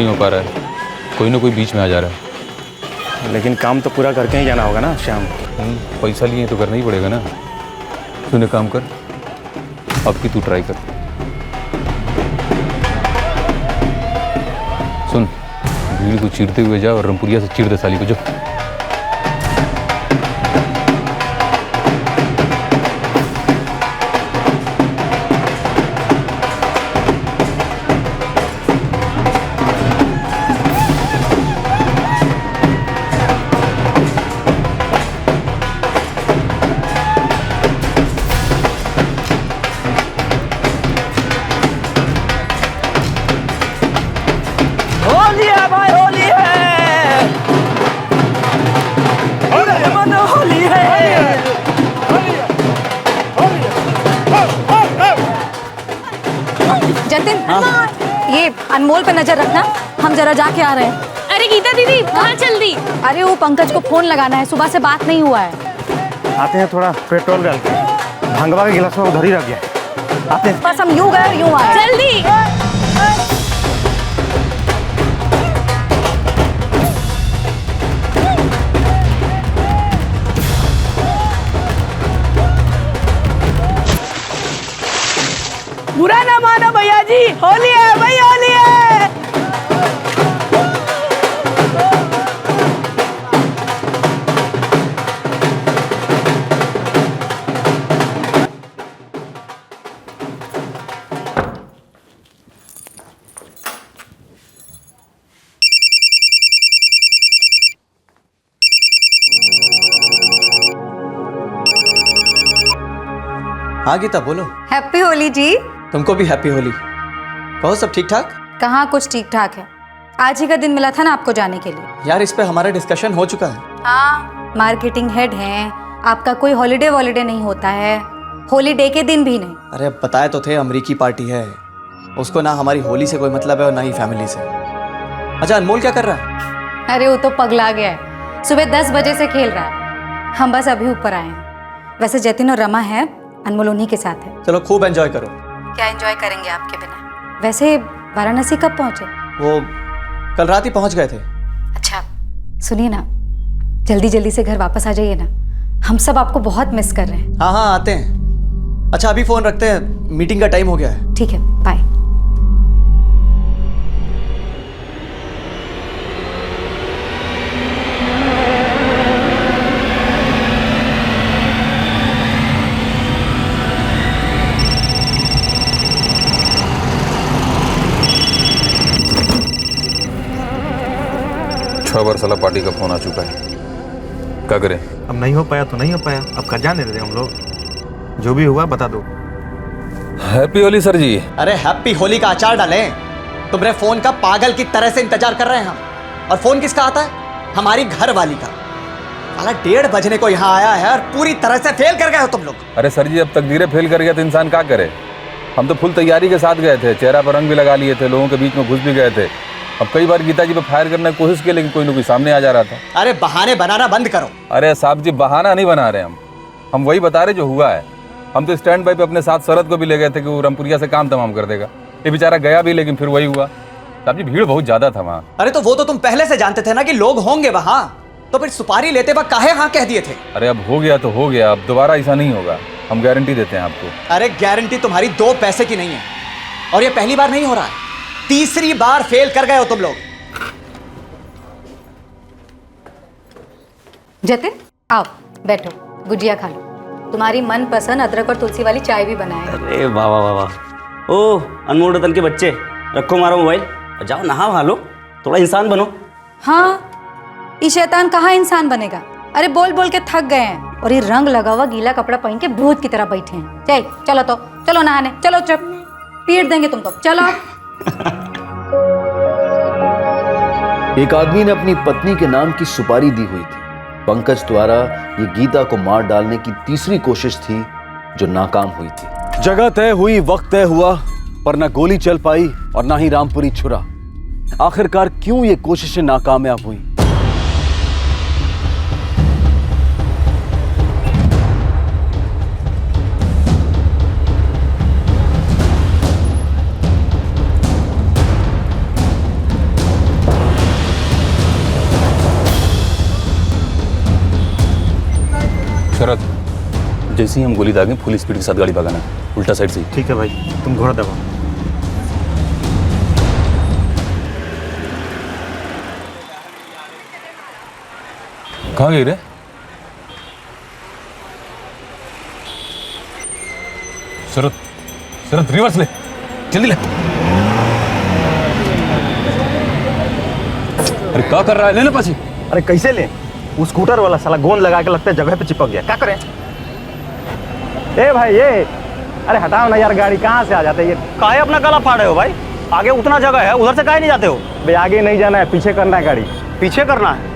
नहीं हो पा रहा है, कोई ना कोई बीच में आ जा रहा है। लेकिन काम तो पूरा करके ही जाना होगा ना श्याम। पैसा लिए तो करना ही पड़ेगा ना। तूने काम कर, अब की तू ट्राई कर। सुन, भीड़ को चीरते हुए जा और रमपुरिया से चीर दे साली को। जो जतिन, ये अनमोल पे नजर रखना, हम जरा जाके आ रहे हैं। अरे गीता दीदी कहाँ चल दी? अरे वो पंकज को फोन लगाना है, सुबह से बात नहीं हुआ है। आते हैं, थोड़ा पेट्रोल डाल के। भंगवा के गिलास में उधर ही रख गया। आते हैं। बस हम यूं गए और यूं आए। जल्दी। बुरा ना मानो भैया जी, होली है भाई, होली है। हाँ गीता बोलो। हैप्पी होली जी। तुमको भी हैप्पी होली। कहो सब ठीक ठाक? कहाँ कुछ ठीक ठाक है, आज ही का दिन मिला था ना आपको जाने के लिए। यार इस पे हमारा डिस्कशन हो चुका है। हाँ, मार्केटिंग हेड हैं, आपका कोई हॉलीडे वॉलीडे नहीं होता है, हॉलीडे के दिन भी नहीं। अरे अब बताए तो थे, अमरीकी पार्टी है, उसको ना हमारी होली से कोई मतलब है और ना ही फैमिली से। अच्छा अनमोल क्या कर रहा है? अरे वो तो पगला गया है, सुबह 10 बजे से खेल रहा है, हम बस अभी ऊपर आए हैं। वैसे जतिन और रमा है, अनमोल उन्हीं के साथ है। चलो खूब एंजॉय करो। क्या एंजॉय करेंगे आपके बिना। वैसे वाराणसी कब पहुंचे? वो कल रात ही पहुंच गए थे। अच्छा सुनिए ना, जल्दी जल्दी से घर वापस आ जाइए ना, हम सब आपको बहुत मिस कर रहे हैं। हाँ हाँ आते हैं। अच्छा अभी फोन रखते हैं, मीटिंग का टाइम हो गया है। ठीक है, बाय। छह बार साला पार्टी का फोन आ चुका है, क्या करें? अब नहीं हो पाया तो नहीं हो पाया, अब कर जाने दे हम लोग, जो भी हुआ बता दो। हैप्पी होली सर जी। अरे हैप्पी होली का अचार डालें। तुम्हारे फोन का पागल की तरह से इंतजार कर रहे हैं हम। और फोन किसका आता है? हमारी घर वाली का। साला 1:30 बजने को यहाँ आया है और पूरी तरह से फेल कर गए हो तुम लोग। अरे सर जी, अब तकदीरें फेल कर गया तो इंसान क्या करे? हम तो फुल तैयारी के साथ गए थे, चेहरा पर रंग भी लगा लिए थे, लोगों के बीच में घुस भी गए थे। अब कई बार गीता जी पे फायर करने की कोशिश की, लेकिन कोई ना कोई सामने आ जा रहा था। अरे बहाने बनाना बंद करो। अरे साहब जी, बहाना नहीं बना रहे हम वही बता रहे जो हुआ है। हम तो स्टैंड बाई पे अपने साथ शरद को भी ले गए थे कि वो रमपुरिया से काम तमाम कर देगा। ये बेचारा गया भी, लेकिन फिर वही हुआ। साहब जी भीड़ बहुत ज्यादा था वहाँ। अरे तो वो तो तुम पहले से जानते थे ना कि लोग होंगे वहाँ, तो फिर सुपारी लेते वक्त काहे हाँ कह दिए थे? अरे अब हो गया तो हो गया, अब दोबारा ऐसा नहीं होगा, हम गारंटी देते हैं आपको। अरे गारंटी तुम्हारी 2 पैसे की नहीं है, और ये पहली बार नहीं हो रहा है, तीसरी बार फेल कर गए हो तुम लोग। जतिन आओ बैठो, गुजिया खा लो, तुम्हारी मनपसंद अदरक और तुलसी वाली चाय भी बनाए हैं। अरे वाह वाह वाह वाह। ओ अनमोल रतन के बच्चे, रखो मारो मोबाइल और जाओ नहा वहा लो, थोड़ा इंसान बनो। हाँ, ये शैतान कहाँ इंसान बनेगा। अरे बोल बोल के थक गए हैं, और ये रंग लगा हुआ गीला कपड़ा पहन के भूत की तरह बैठे हैं। चलो तो चलो नहाने, चलो चुप, पीट देंगे तुम तो, चलो। एक आदमी ने अपनी पत्नी के नाम की सुपारी दी हुई थी। पंकज द्वारा ये गीता को मार डालने की तीसरी कोशिश थी जो नाकाम हुई थी। जगह तय हुई, वक्त तय हुआ, पर ना गोली चल पाई और ना ही रामपुरी छुरा। आखिरकार क्यों ये कोशिशें नाकामयाब हुई? शरद, जैसे ही हम गोली दागें फुल स्पीड के साथ गाड़ी भगाना, उल्टा साइड से। ठीक है भाई, तुम घोड़ा दबाओ। कहाँ गई रे? शरद, शरद रिवर्स ले, जल्दी ले। अरे क्या कर रहा है? लेना पाछी। अरे कैसे ले? वो स्कूटर वाला साला गोंद लगा के लगता है जगह पे चिपक गया। क्या करें? ए भाई ये, अरे हटाओ ना यार, गाड़ी कहाँ से आ जाते ये? काहे अपना गला फाड़े हो भाई? आगे उतना जगह है, उधर से काहे नहीं जाते हो? भाई आगे नहीं जाना है, पीछे करना है गाड़ी। पीछे करना है?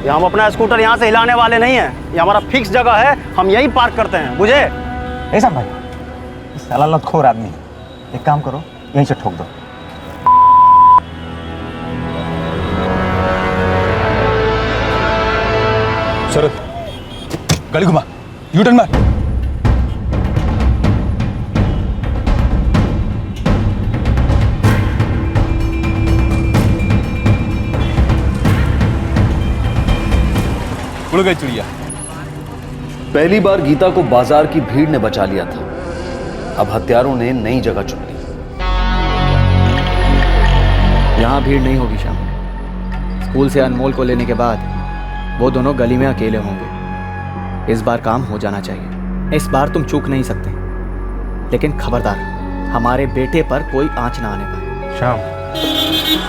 ये हम अपना स्कूटर यहाँ से हिलाने वाले नहीं है, ये हमारा फिक्स जगह है, हम यहीं पार्क करते हैं, बुझे? ऐसा भाई, इस साला लतखोर आदमी है। एक काम करो, यहीं से ठोक दो। शरद, गाड़ी घुमा, यू टर्न मार। उड़ गई चिड़िया। पहली बार गीता को बाजार की भीड़ ने बचा लिया था। अब हत्यारों ने नई जगह चुन ली। यहाँ भीड़ नहीं होगी श्याम। स्कूल से अनमोल को लेने के बाद वो दोनों गली में अकेले होंगे। इस बार काम हो जाना चाहिए। इस बार तुम चूक नहीं सकते, लेकिन खबरदार, हमारे बेटे पर कोई आंच ना आने पाए। श्याम,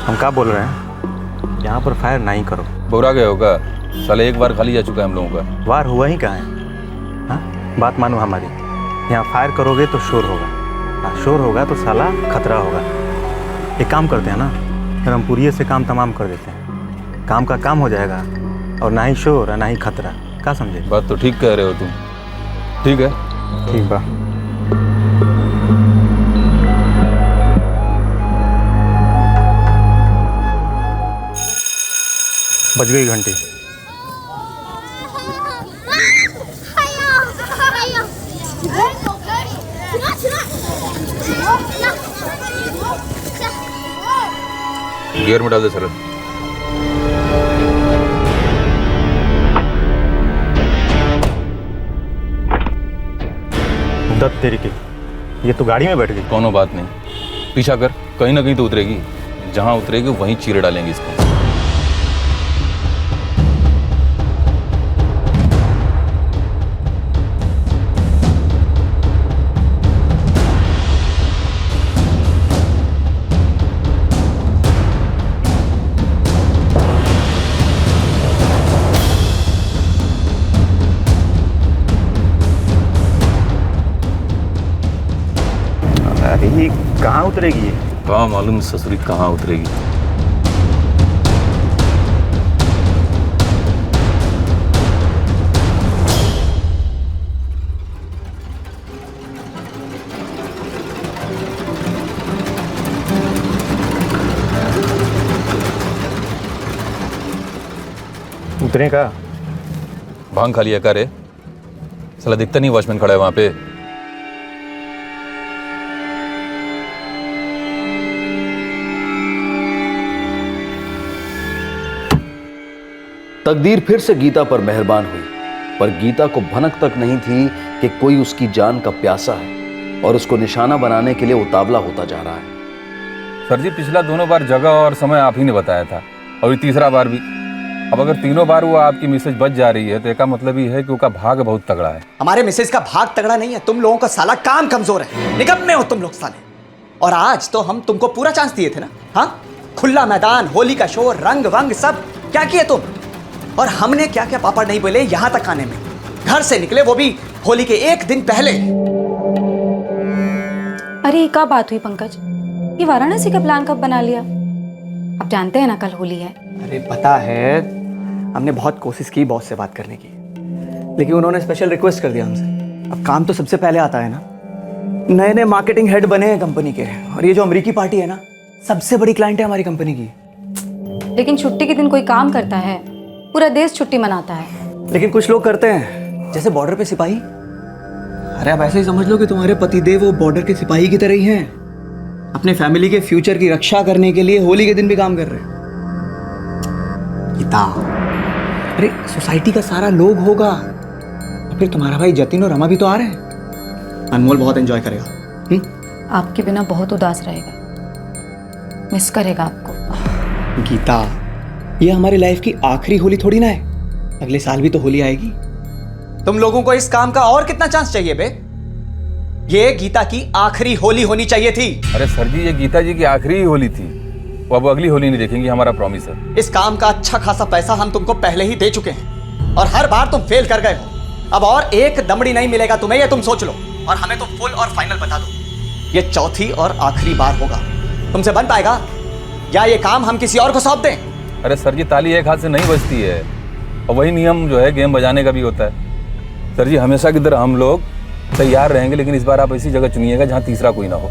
हम क्या बोल रहे हैं? यहाँ पर फायर नहीं करो। बोरा गए होगा साले, एक बार खाली जा चुका है हम लोगों का। वार हुआ ही कहाँ है? हाँ, बात मानो हमारी। यहाँ फायर करोगे तो शोर होगा, और शोर होगा तो साला खतरा होगा। एक काम करते हैं ना, रामपुरिये से काम तमाम कर देते हैं। काम का काम हो जाएगा, और ना ही शोर और ना ही खतरा। क्या समझे? बात तो ठीक कह रहे हो तुम। ठीक है, ठीक बा। बज गई घंटी। गियर में डाल दे शरद। दत्त तेरी की, ये तो गाड़ी में बैठ गई। कोनो बात नहीं, पीछा कर, कहीं ना कहीं तो उतरेगी। जहां उतरेगी वहीं चीरे डालेंगे इसको। अरे ये कहाँ उतरेगी ये? कहाँ मालूम ससुरी कहाँ उतरेगी। उतरे का? भांग खा लिया का रे? साला दिखता नहीं वॉचमैन खड़ा है वहां पे। तकदीर फिर से गीता पर मेहरबान हुई, पर गीता को भनक तक नहीं थी कि कोई उसकी जान का प्यासा है और उसको निशाना बनाने के लिए उतावला होता जा रहा है। सर जी, पिछला दोनों बार जगह और समय आप ही ने बताया था, और ये तीसरा बार भी। अब अगर तीनों बार वो आपकी मैसेज बच जा रही है तो इसका मतलब ये है कि उसका भाग बहुत तगड़ा है। हमारे मिसेज का भाग तगड़ा नहीं है, तुम लोगों का साला काम कमजोर है। निकम्मे हो तुम लोग साले। और आज तो हम तुमको पूरा चांस दिए थे ना। हाँ, खुला मैदान, होली का शोर, रंग वंग सब क्या किए तुम? और हमने क्या क्या पापड़ नहीं बोले यहां तक आने में। घर से निकले वो भी होली के एक दिन पहले। अरे ये क्या बात हुई पंकज? ये वाराणसी का प्लान कब बना लिया? अब जानते हैं ना कल होली है। अरे पता है, हमने बहुत कोशिश की बॉस से बात करने की, लेकिन उन्होंने स्पेशल रिक्वेस्ट कर दिया हमसे। अब काम तो सबसे पहले आता है ना। नए नए मार्केटिंग हेड बने हैं कंपनी के, और ये जो अमेरिकी पार्टी है ना, सबसे बड़ी क्लाइंट है हमारी कंपनी की। लेकिन छुट्टी के दिन कोई काम करता है? पूरा देश छुट्टी मनाता है। लेकिन कुछ लोग करते हैं, जैसे बॉर्डर पे सिपाही। अरे आप ऐसे ही समझ लो कि तुम्हारे पतिदेव वो बॉर्डर के सिपाही की तरह ही हैं। अपने फैमिली के फ्यूचर की रक्षा करने के लिए होली के दिन भी काम कर रहे हैं। गीता, अरे सोसाइटी का सारा लोग होगा, फिर तुम्हारा भाई जतिन और रमा भी तो आ रहे हैं। अनमोल बहुत एंजॉय करेगा। आपके बिना बहुत उदास रहेगा, मिस करेगा आपको। गीता, ये हमारी लाइफ की आखिरी होली थोड़ी ना है, अगले साल भी तो होली आएगी। तुम लोगों को इस काम का और कितना चांस चाहिए बे? ये गीता की आखिरी होली होनी चाहिए थी। अरे सर जी, ये गीता जी की आखिरी ही होली थी, वो अब अगली होली नहीं देखेंगी, हमारा प्रॉमिस है। इस काम का अच्छा खासा पैसा हम तुमको पहले ही दे चुके हैं और हर बार तुम फेल कर गए हो। अब और एक दमड़ी नहीं मिलेगा तुम्हें, ये तुम सोच लो, और हमें तो फुल और फाइनल बता दो। ये चौथी और आखिरी बार होगा। तुमसे बन पाएगा या ये काम हम किसी और को सौंप दें? अरे सर जी, ताली एक हाथ से नहीं बजती है, और वही नियम जो है गेम बजाने का भी होता है। सर जी, हमेशा की तरह हम लोग तैयार रहेंगे, लेकिन इस बार आप ऐसी जगह चुनिएगा जहाँ तीसरा कोई ना हो।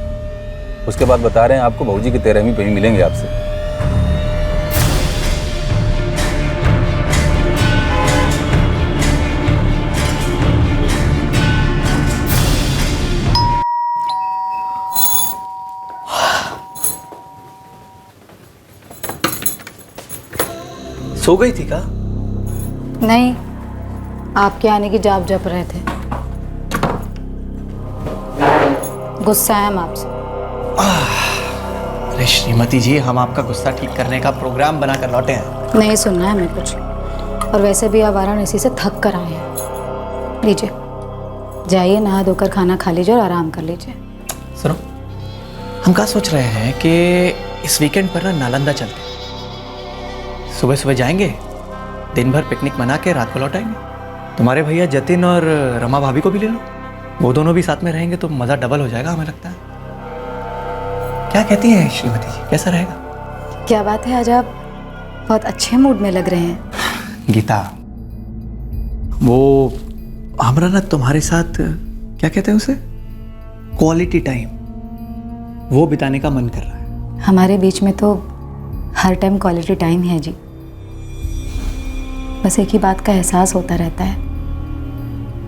उसके बाद बता रहे हैं आपको, भाऊजी की 13वीं पे ही मिलेंगे आपसे। सो गई थी का? नहीं, आपके आने की जाप जप रहे थे। गुस्सा है हम आपसे। अरे श्रीमती जी, हम आपका गुस्सा ठीक करने का प्रोग्राम बनाकर लौटे हैं। नहीं सुनना है हमें कुछ, और वैसे भी आप वाराणसी से थक कर आए हैं। लीजिए, जाइए नहा धोकर खाना खा लीजिए और आराम कर लीजिए। सुनो, हम क्या सोच रहे हैं कि इस वीकेंड पर ना नालंदा चलते हैं। सुबह सुबह जाएंगे, दिन भर पिकनिक मना के रात को लौट आएंगे। तुम्हारे भैया जतिन और रमा भाभी को भी ले लो, वो दोनों भी साथ में रहेंगे तो मज़ा डबल हो जाएगा हमें लगता है। क्या कहती हैं श्रीमती जी, कैसा रहेगा? क्या बात है, आज आप बहुत अच्छे मूड में लग रहे हैं। गीता, वो हमरा ना तुम्हारे साथ, क्या कहते हैं उसे, क्वालिटी टाइम, वो बिताने का मन कर रहा है। हमारे बीच में तो हर टाइम क्वालिटी टाइम है जी। बस एक ही बात का एहसास होता रहता है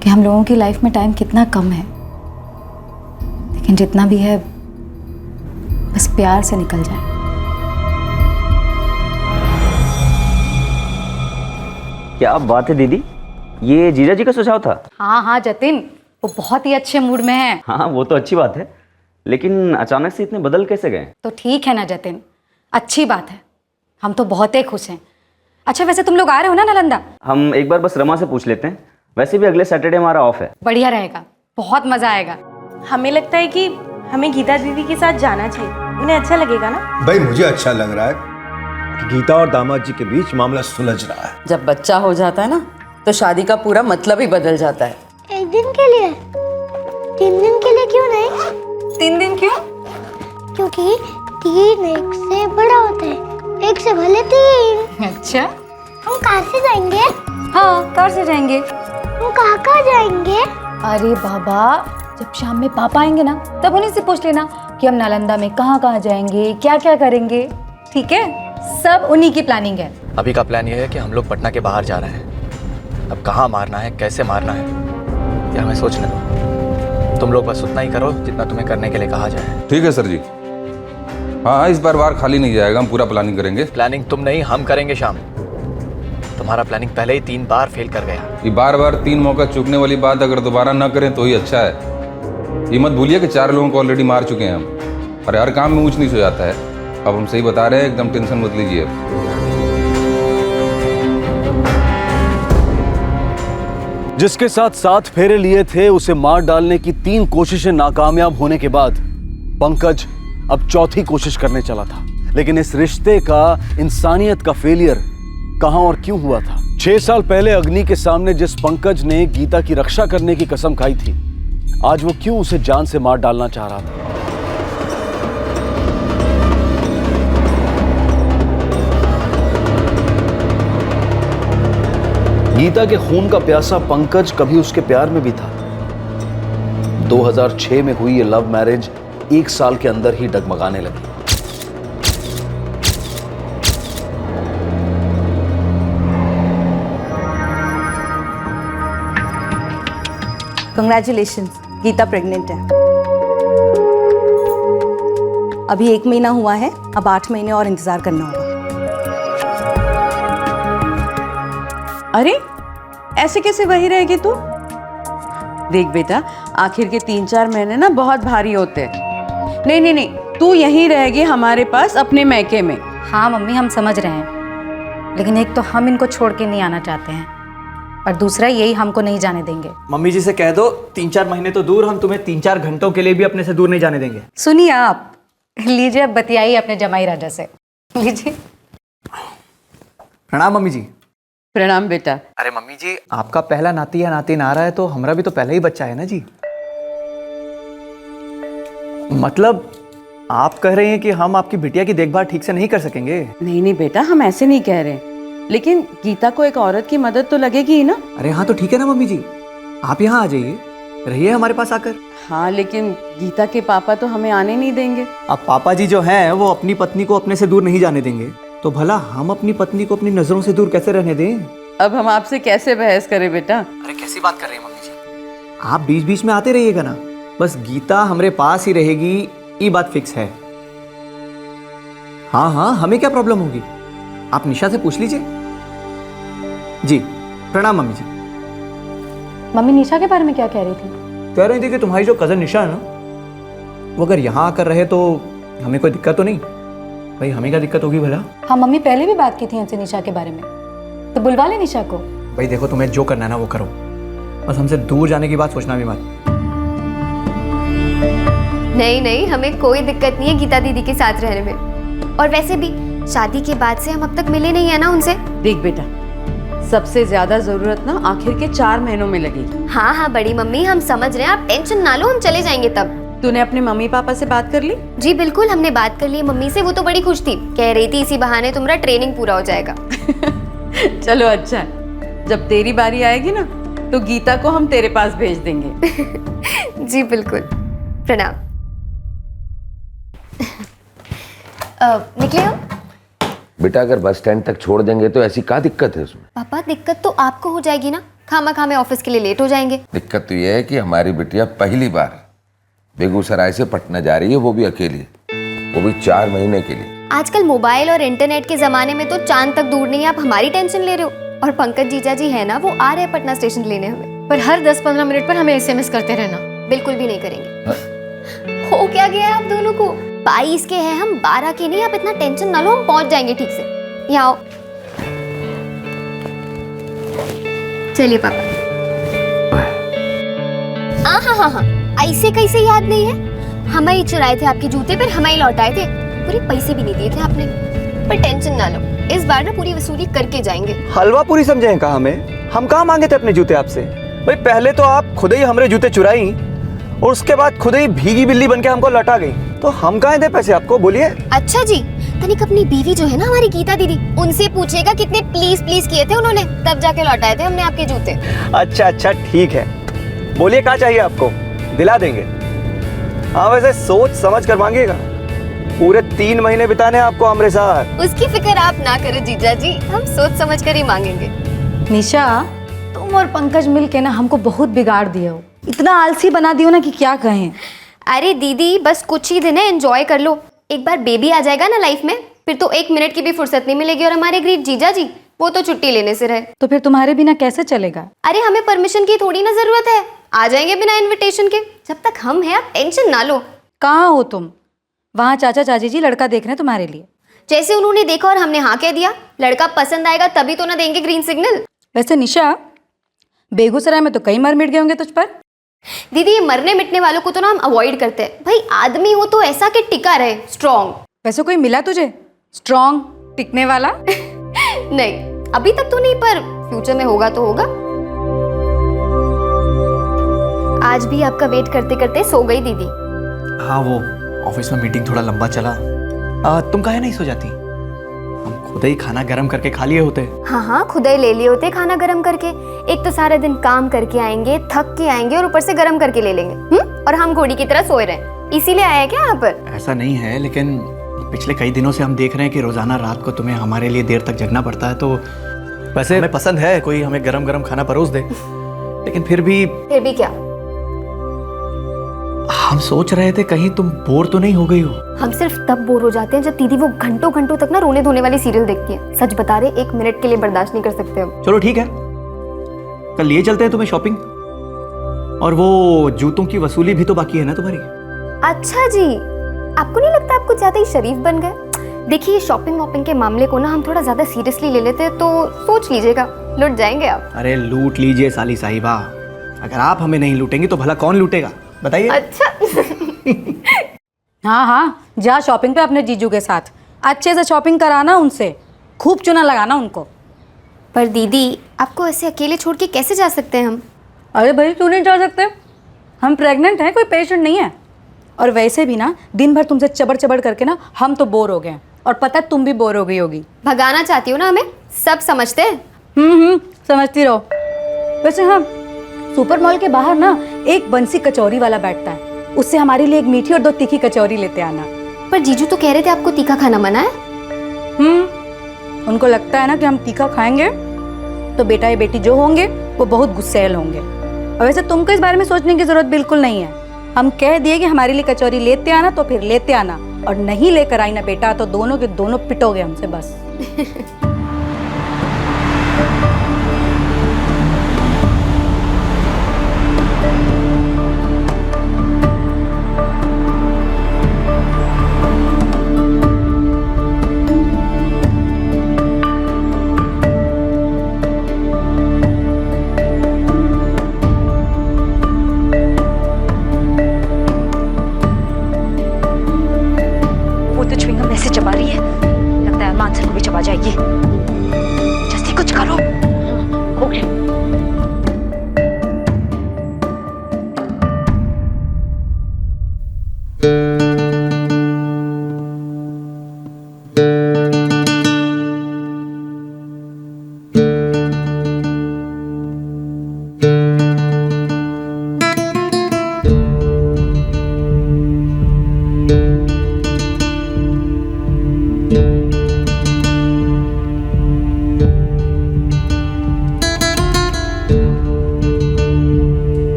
कि हम लोगों की लाइफ में टाइम कितना कम है, लेकिन जितना भी है बस प्यार से निकल जाए। क्या बात है दीदी, ये जीजा जी का सुझाव था? हाँ हाँ जतिन, वो बहुत ही अच्छे मूड में है। हाँ, वो तो अच्छी बात है, लेकिन अचानक से इतने बदल कैसे गए? तो ठीक है ना जतिन, अच्छी बात है, हम तो बहुत ही खुश हैं। अच्छा, वैसे तुम लोग आ रहे हो ना नालंदा? हम एक बार बस रमा से पूछ लेते हैं, वैसे भी अगले सैटरडे हमारा ऑफ है। बढ़िया रहेगा, बहुत मजा आएगा। हमें लगता है कि हमें गीता दीदी के साथ जाना चाहिए, उन्हें अच्छा लगेगा ना? भाई मुझे अच्छा लग रहा है कि गीता और दामाद जी के बीच मामला सुलझ रहा है। जब बच्चा हो जाता है ना, तो शादी का पूरा मतलब ही बदल जाता है। एक दिन के लिए, 3 दिन के लिए क्यों नहीं? 3 दिन क्यों? क्योंकि 3 1 से बड़ा होता है, 1 से भले 3। अच्छा, हम कार से जाएंगे? हाँ, कार से जाएंगे। हम कहाँ जाएंगे? अरे बाबा, जब शाम में पापा आएंगे ना, तब उन्हीं से पूछ लेना कि हम नालंदा में कहाँ कहाँ जाएंगे, क्या क्या करेंगे। ठीक है, सब उन्हीं की प्लानिंग है। अभी का प्लान ये है कि हम लोग पटना के बाहर जा रहे हैं। अब कहाँ मारना है, कैसे मारना है, ये हमें सोचने दो। तुम लोग बस उतना ही करो जितना तुम्हें करने के लिए कहा जाए। ठीक है सर जी। हाँ, इस बार खाली नहीं जाएगा, हम पूरा प्लानिंग करेंगे। प्लानिंग तुम नहीं, हम करेंगे श्याम। तुम्हारा प्लानिंग पहले ही 3 बार फेल कर गया। ये बार 3 मौका चूकने वाली बात अगर दोबारा ना करें तो ही अच्छा है। ये मत भूलिए कि 4 लोगों को ऑलरेडी मार चुके हैं हम, और हर काम में ऊंच नीच हो जाता है। अब हम सही बता रहे हैं, एकदम टेंशन मत लीजिए। जिसके साथ 7 फेरे लिए थे, उसे मार डालने की 3 कोशिशें नाकामयाब होने के बाद पंकज अब चौथी कोशिश करने चला था। लेकिन इस रिश्ते का, इंसानियत का फेलियर कहां और क्यों हुआ था? 6 साल पहले अग्नि के सामने जिस पंकज ने गीता की रक्षा करने की कसम खाई थी, आज वो क्यों उसे जान से मार डालना चाह रहा था? गीता के खून का प्यासा पंकज कभी उसके प्यार में भी था। 2006 में हुई ये लव मैरिज 1 साल के अंदर ही डगमगाने लगी। कंग्रेचुलेशंस, गीता प्रेग्नेंट है। अभी 1 महीना हुआ है, अब 8 महीने और इंतजार करना होगा। अरे ऐसे कैसे वही रहेगी तू? देख बेटा, आखिर के 3-4 महीने ना बहुत भारी होते हैं। नहीं नहीं नहीं, तू यहीं रहेगी हमारे पास अपने मैके में। हाँ मम्मी, हम समझ रहे हैं, लेकिन एक तो हम इनको छोड़ के नहीं आना चाहते हैं और दूसरा यही हमको नहीं जाने देंगे। मम्मी जी से कह दो 3-4 महीने तो दूर, हम तुम्हें 3-4 घंटों के लिए भी अपने से दूर नहीं जाने देंगे। सुनिए आप, लीजिए अब बतियाइए अपने जमाई राजा से, लीजिए। प्रणाम मम्मी जी। प्रणाम बेटा। अरे मम्मी जी, आपका पहला नाती या नातिन आ रहा है तो हमारा भी तो पहला ही बच्चा है ना जी। मतलब आप कह रहे हैं कि हम आपकी बिटिया की देखभाल ठीक से नहीं कर सकेंगे? नहीं नहीं बेटा, हम ऐसे नहीं कह रहे, लेकिन गीता को एक औरत की मदद तो लगेगी ही ना। अरे हाँ, तो ठीक है ना मम्मी जी, आप यहाँ आ जाइए, रहिए हमारे पास आकर। हाँ, लेकिन गीता के पापा तो हमें आने नहीं देंगे। अब पापा जी जो हैं वो अपनी पत्नी को अपने से दूर नहीं जाने देंगे, तो भला हम अपनी पत्नी को अपनी नजरों से दूर कैसे रहने दें? अब हम आपसे कैसे बहस करें बेटा? अरे कैसी बात कर रहे हैं मम्मी जी, आप बीच बीच में आते रहिएगा ना, बस गीता हमारे पास ही रहेगी, ये बात फिक्स है। हाँ हाँ, हमें क्या प्रॉब्लम होगी, आप निशा से पूछ लीजिए। जी प्रणाम मम्मी जी। मम्मी निशा के बारे में क्या कह रही थी? कह रही थी कि तुम्हारी जो कजन निशा है ना, वो अगर यहाँ आकर रहे तो हमें कोई दिक्कत तो नहीं। भाई हमें क्या दिक्कत होगी भला? हाँ मम्मी, पहले भी बात की थी हमसे निशा के बारे में, तो बुलवा ले निशा को। भाई देखो, तुम्हें जो करना है ना वो करो, बस हमसे दूर जाने की बात सोचना भी मत। नहीं नहीं, हमें कोई दिक्कत नहीं है गीता दीदी के साथ रहने में, और वैसे भी शादी के बाद से हम अब तक मिले नहीं है ना उनसे। देख बेटा, सबसे ज्यादा जरूरत ना आखिर के 4 महीनों में लगेगी। हाँ हाँ बड़ी मम्मी, हम समझ रहे हैं, आप टेंशन ना लो, हम चले जाएंगे तब। तूने अपने मम्मी पापा से बात कर ली? जी बिल्कुल, हमने बात कर ली मम्मी से, वो तो बड़ी खुश थी, कह रही थी इसी बहाने तुम्हारा ट्रेनिंग पूरा हो जाएगा। चलो अच्छा है, जब तेरी बारी आएगी ना तो गीता को हम तेरे पास भेज देंगे। जी बिल्कुल, प्रणाम। निकले हम? बेटा अगर बस स्टैंड तक छोड़ देंगे तो ऐसी क्या दिक्कत है उसमें? पापा दिक्कत तो आपको हो जाएगी ना, खामा में ऑफिस के लिए लेट हो जाएंगे। दिक्कत तो यह है कि हमारी बिटिया पहली बार बेगूसराय से पटना जा रही है, वो भी अकेली, वो भी 4 महीने के लिए। आजकल मोबाइल और इंटरनेट के जमाने में तो चांद तक दूर नहीं है, आप हमारी टेंशन ले रहे हो। और पंकज जीजा जी है ना, वो आ रहे हैं पटना स्टेशन लेने हमें, पर हर 10-15 मिनट पर हमें SMS करते रहना। बिल्कुल भी नहीं करेंगे। हो क्या गया है आप दोनों को? 22 के हैं हम, 12 के नहीं, आप इतना टेंशन ना लो, हम पहुंच जाएंगे ठीक से। यहाँ आओ, चलिए पापा। हाँ, ऐसे कैसे याद नहीं है, हमें ही चुराए थे आपके जूते, फिर हमें ही लौटाए थे, पूरे पैसे भी नहीं दिए थे आपने। पर टेंशन ना लो, इस बार ना पूरी वसूली करके जाएंगे। हलवा पूरी समझे कहा हमें, हम कहाँ मांगे थे अपने जूते आपसे? भाई पहले तो आप खुद ही हमारे जूते चुराई और उसके बाद खुद ही भीगी बिल्ली बनके हमको लौटा गई, तो हम कहाँ दे पैसे आपको, बोलिए। अच्छा जी, तनिक अपनी बीवी जो है ना हमारी गीता दीदी, उनसे पूछिएगा कितने प्लीज किए थे उन्होंने, तब जाके लौटाए थे हमने आपके जूते। अच्छा ठीक है, बोलिए क्या चाहिए आपको, दिला देंगे। हाँ वैसे सोच समझ कर मांगिएगा, पूरे 3 महीने बिताने आपको हमारे साथ। उसकी फिक्र आप ना करो जीजा जी, हम सोच समझ कर ही मांगेंगे। निशा, तुम और पंकज मिल के ना हमको बहुत बिगाड़ दिए हो, इतना आलसी बना दियो ना कि क्या कहें। अरे दीदी बस कुछ ही दिन है, एंजॉय कर लो, एक बार बेबी आ जाएगा ना लाइफ में, फिर तो 1 मिनट की भी फुर्सत नहीं मिलेगी। और हमारे ग्रीट जीजा जी, वो तो छुट्टी लेने से रहे। तो फिर तुम्हारे बिना कैसे चलेगा? अरे हमें परमिशन की थोड़ी ना जरूरत है, आ जाएंगे बिना इनविटेशन के, जब तक हम हैं आप टेंशन ना लो। कहाँ हो तुम? वहाँ चाचा चाची जी लड़का देख रहे हैं तुम्हारे लिए। जैसे उन्होंने देखा और हमने हाँ कह दिया, लड़का पसंद आएगा तभी तो ना देंगे ग्रीन सिग्नल। वैसे निशा, बेगूसराय में तो कई मर मिट गए होंगे तुझ पर। दीदी ये मरने मिटने वालों को तो ना हम अवॉइड करते हैं, भाई आदमी हो तो ऐसा कि टिका रहे, स्ट्रॉन्ग। वैसे कोई मिला तुझे स्ट्रॉन्ग टिकने वाला? नहीं अभी तक तो नहीं, पर फ्यूचर में होगा तो होगा। आज भी आपका वेट करते करते सो गई दीदी। हाँ वो ऑफिस में मीटिंग थोड़ा लंबा चला। तुम काहे नहीं सो जाती? हम खुद ही खाना गरम करके खा लिए होते। हाँ खुद ही ले लिए होते खाना गरम करके। एक तो सारा दिन काम करके आएंगे, थक के आएंगे और ऊपर से गरम करके ले लेंगे। और हम घोड़ी की तरह सोए रहे, इसीलिए आया क्या यहाँ पर? ऐसा नहीं है, लेकिन पिछले कई दिनों से हम देख रहे हैं कि रोजाना रात को तुम्हें हमारे लिए देर तक जगना पड़ता है। तो वैसे हमें पसंद है कोई हमें गरम गरम खाना परोस दे, लेकिन फिर भी क्या? हम सोच रहे थे कहीं तुम बोर तो नहीं हो गई हो। हम सिर्फ तब बोर हो जाते हैं जब दीदी वो घंटों घंटों तक ना रोने धोने वाली सीरियल देखती है। सच बता रहे, 1 मिनट के लिए बर्दाश्त नहीं कर सकते हम। चलो ठीक है, कल लिए चलते हैं तुम्हें शॉपिंग, और वो जूतों की वसूली भी तो बाकी है ना तुम्हारी। अच्छा जी, आपको नहीं लगता आप कुछ ज्यादा ही शरीफ बन गए? देखिए शॉपिंग वॉपिंग के मामले को ना हम थोड़ा ज्यादा सीरियसली ले लेते हैं तो सोच लीजिएगा, लुट जाएंगे आप। अरे लूट लीजिए साली साहिबा, अगर आप हमें नहीं लूटेंगे तो भला कौन लूटेगा बताइए। अच्छा हाँ हाँ, जा शॉपिंग पे अपने जीजू के साथ, अच्छे से शॉपिंग कराना उनसे, खूब चुना लगाना उनको। पर दीदी आपको ऐसे अकेले छोड़ के कैसे जा सकते हैं हम? अरे भाई क्यों नहीं जा सकते, हम प्रेग्नेंट हैं, कोई पेशेंट नहीं है। और वैसे भी ना दिन भर तुमसे चबड़ चबड़ करके ना हम तो बोर हो गए हैं, और पता है तुम भी बोर हो गई होगी। भगाना चाहती हो ना हमें, सब समझते हैं। समझती रहो। वैसे हाँ, सुपर मॉल के बाहर ना एक बंसी कचौरी वाला बैठता है, उससे हमारे लिए एक मीठी और 2 तीखी कचौरी लेते आना। पर जीजू तो कह रहे थे आपको तीखा खाना मना है। उनको लगता है ना कि हम तीखा खाएंगे तो बेटा या बेटी जो होंगे वो बहुत गुस्सैल होंगे। और वैसे तुमको इस बारे में सोचने की जरूरत बिल्कुल नहीं है, हम कह दिए कि हमारे लिए कचौरी लेते आना तो फिर लेते आना, और नहीं लेकर आई ना बेटा तो दोनों के दोनों पिटोगे हमसे बस। ऐसे चबा रही है, लगता है मानसर को भी चबा जाएगी। जल्दी कुछ करो। ओके।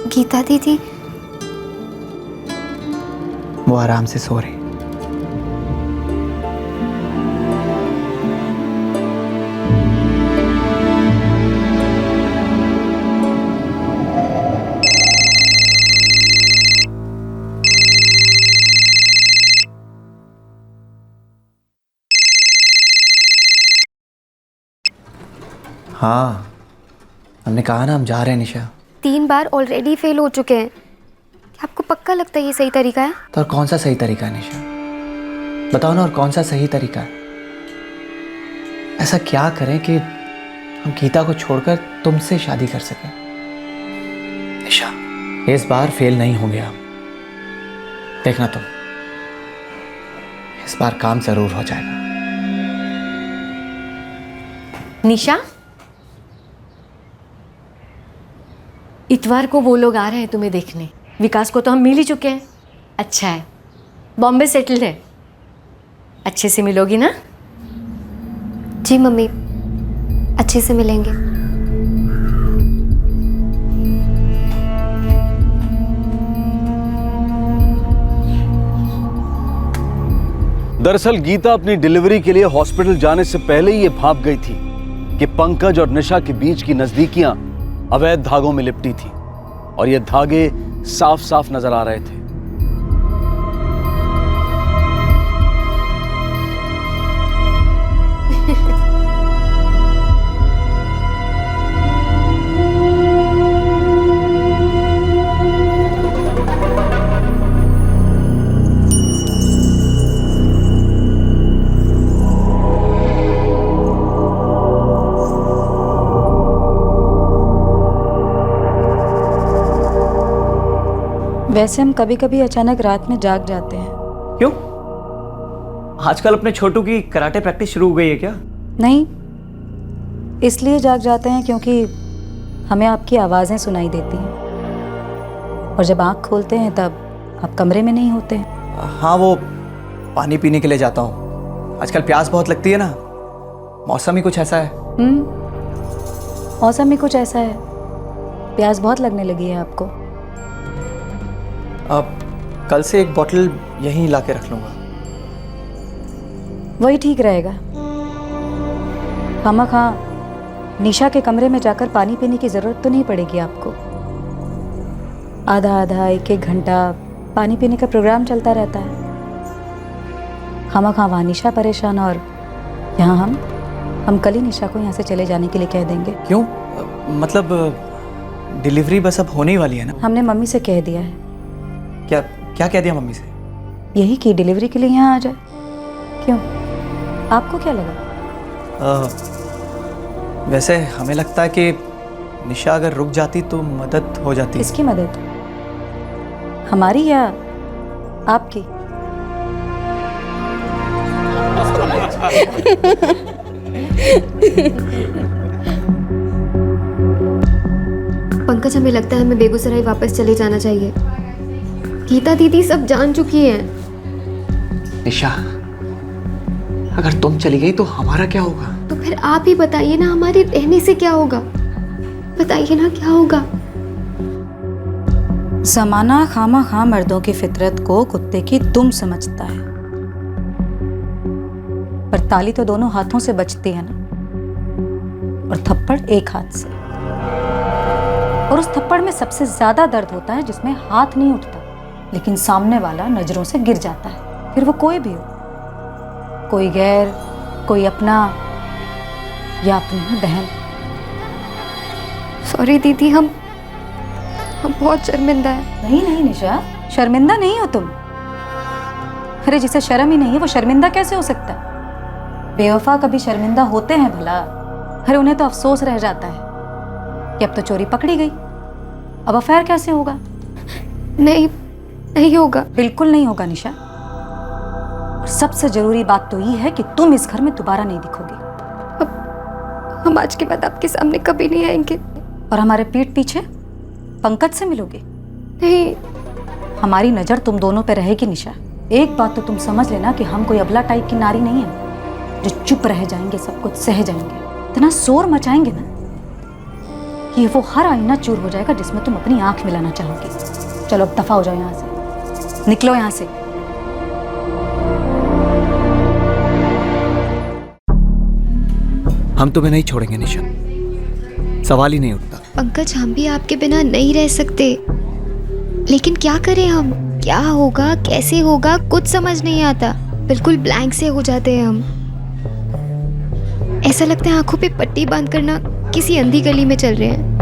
गीता दीदी वो आराम से सो रही। हाँ, हमने कहा ना हम जा रहे हैं निशा। 3 बार ऑलरेडी फेल हो चुके हैं, आपको पक्का लगता है ये सही तरीका है? तो और कौन सा सही तरीका है निशा, बताओ ना, और कौन सा सही तरीका है? ऐसा क्या करें कि हम गीता को छोड़कर तुमसे शादी कर सकें? निशा, इस बार फेल नहीं होंगे हम, देखना तुम, इस बार काम जरूर हो जाएगा। निशा, इतवार को वो लोग आ रहे हैं तुम्हें देखने। विकास को तो हम मिल ही चुके हैं। अच्छा है, बॉम्बे सेटल्ड है, अच्छे से मिलोगी ना? जी मम्मी, अच्छे से मिलेंगे। दरअसल गीता अपनी डिलीवरी के लिए हॉस्पिटल जाने से पहले ही ये भाप गई थी कि पंकज और निशा के बीच की नजदीकियां अवैध धागों में लिपटी थी, और ये धागे साफ साफ नजर आ रहे थे। वैसे हम कभी कभी अचानक रात में जाग जाते हैं। क्यों? आजकल अपने छोटू की कराटे प्रैक्टिस शुरू हो गई है क्या? नहीं, इसलिए जाग जाते हैं क्योंकि हमें आपकी आवाज़ें सुनाई देती हैं, और जब आँख खोलते हैं तब आप कमरे में नहीं होते हैं। हाँ, वो पानी पीने के लिए जाता हूँ। आजकल प्यास बहुत लगती है ना, मौसम ही कुछ ऐसा है। मौसम भी कुछ ऐसा है, प्यास बहुत लगने लगी है आपको। अब कल से एक बोतल यहीं ला के रख लूँगा। वही ठीक रहेगा। खामखा निशा के कमरे में जाकर पानी पीने की ज़रूरत तो नहीं पड़ेगी आपको। आधा आधा एक एक घंटा पानी पीने का प्रोग्राम चलता रहता है। खामखा वहाँ निशा परेशान, और यहाँ हम कल ही निशा को यहाँ से चले जाने के लिए कह देंगे। क्यों? मतलब डिलीवरी बस अब होने ही वाली है ना? हमने मम्मी से कह दिया है। क्या क्या कह दिया मम्मी से? यही कि डिलीवरी के लिए यहाँ आ जाए। क्यों, आपको क्या लगा? वैसे हमें लगता है कि निशा अगर रुक जाती तो मदद हो जाती। किसकी मदद? हमारी या आपकी? पंकज, हमें लगता है हमें बेगूसराय वापस चले जाना चाहिए। गीता दीदी सब जान चुकी है। निशा, अगर तुम चली गई तो हमारा क्या होगा? तो फिर आप ही बताइए ना, हमारे रहने से क्या होगा? बताइए ना क्या होगा? ज़माना खामा मर्दों की फितरत को कुत्ते की दुम समझता है, पर ताली तो दोनों हाथों से बचती है ना, और थप्पड़ एक हाथ से। और उस थप्पड़ में सबसे ज्यादा दर्द होता है जिसमें हाथ नहीं उठता, लेकिन सामने वाला नजरों से गिर जाता है। फिर वो कोई भी हो, कोई गैर, कोई अपना, या अपनी बहन। सॉरी दीदी, हम बहुत शर्मिंदा है। नहीं निशा, शर्मिंदा नहीं हो तुम। अरे जिसे शर्म ही नहीं है वो शर्मिंदा कैसे हो सकता है? बेवफा कभी शर्मिंदा होते हैं भला? अरे उन्हें तो अफसोस रह जाता है कि अब तो चोरी पकड़ी गई, अब अफेयर कैसे होगा? नहीं होगा। बिल्कुल नहीं होगा निशा। और सबसे जरूरी बात तो ये है कि तुम इस घर में दोबारा नहीं दिखोगी। हम आज के बाद आपके सामने कभी नहीं आएंगे। और हमारे पीठ पीछे पंकज से मिलोगे? नहीं। हमारी नजर तुम दोनों पे रहेगी निशा। एक बात तो तुम समझ लेना कि हम कोई अबला टाइप की नारी नहीं है जो चुप रह जाएंगे, सब कुछ सह जाएंगे। इतना शोर मचाएंगे ना कि वो हर आईना चूर हो जाएगा जिसमें तुम अपनी आंख मिलाना चाहोगे। चलो अब दफा हो जाओ यहाँ से, निकलो यहाँ से। हम तुम्हें नहीं छोड़ेंगे निशा, सवाल ही नहीं उठता। पंकज, हम भी आपके बिना नहीं रह सकते, लेकिन क्या करें हम? क्या होगा, कैसे होगा, कुछ समझ नहीं आता। बिल्कुल ब्लैंक से हो जाते हैं हम। ऐसा लगता है आंखों पे पट्टी बांध कर ना किसी अंधी गली में चल रहे हैं।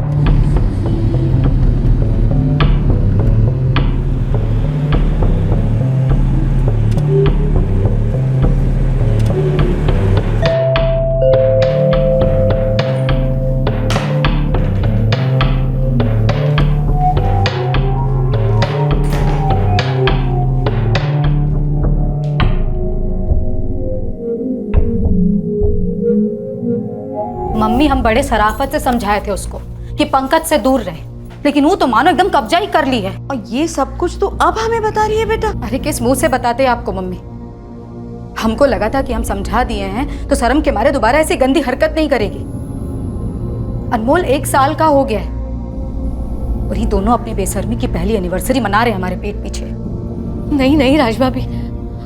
मम्मी, हम बड़े सराफत से समझाए थे उसको कि पंकज से दूर रहे, लेकिन वो तो मानो एकदम कब्जा ही कर ली है। और ये सब कुछ तो अब हमें बता रही है बेटा? अरे किस मुंह से बताते हैं आपको मम्मी? हमको लगा था कि हम समझा दिए हैं तो शर्म के मारे दोबारा ऐसी गंदी हरकत नहीं करेगी। अनमोल 1 साल का हो गया है और ये दोनों अपनी बेशर्मी की पहली एनिवर्सरी मना रहे हैं हमारे पीठ पीछे। नहीं राज भाभी,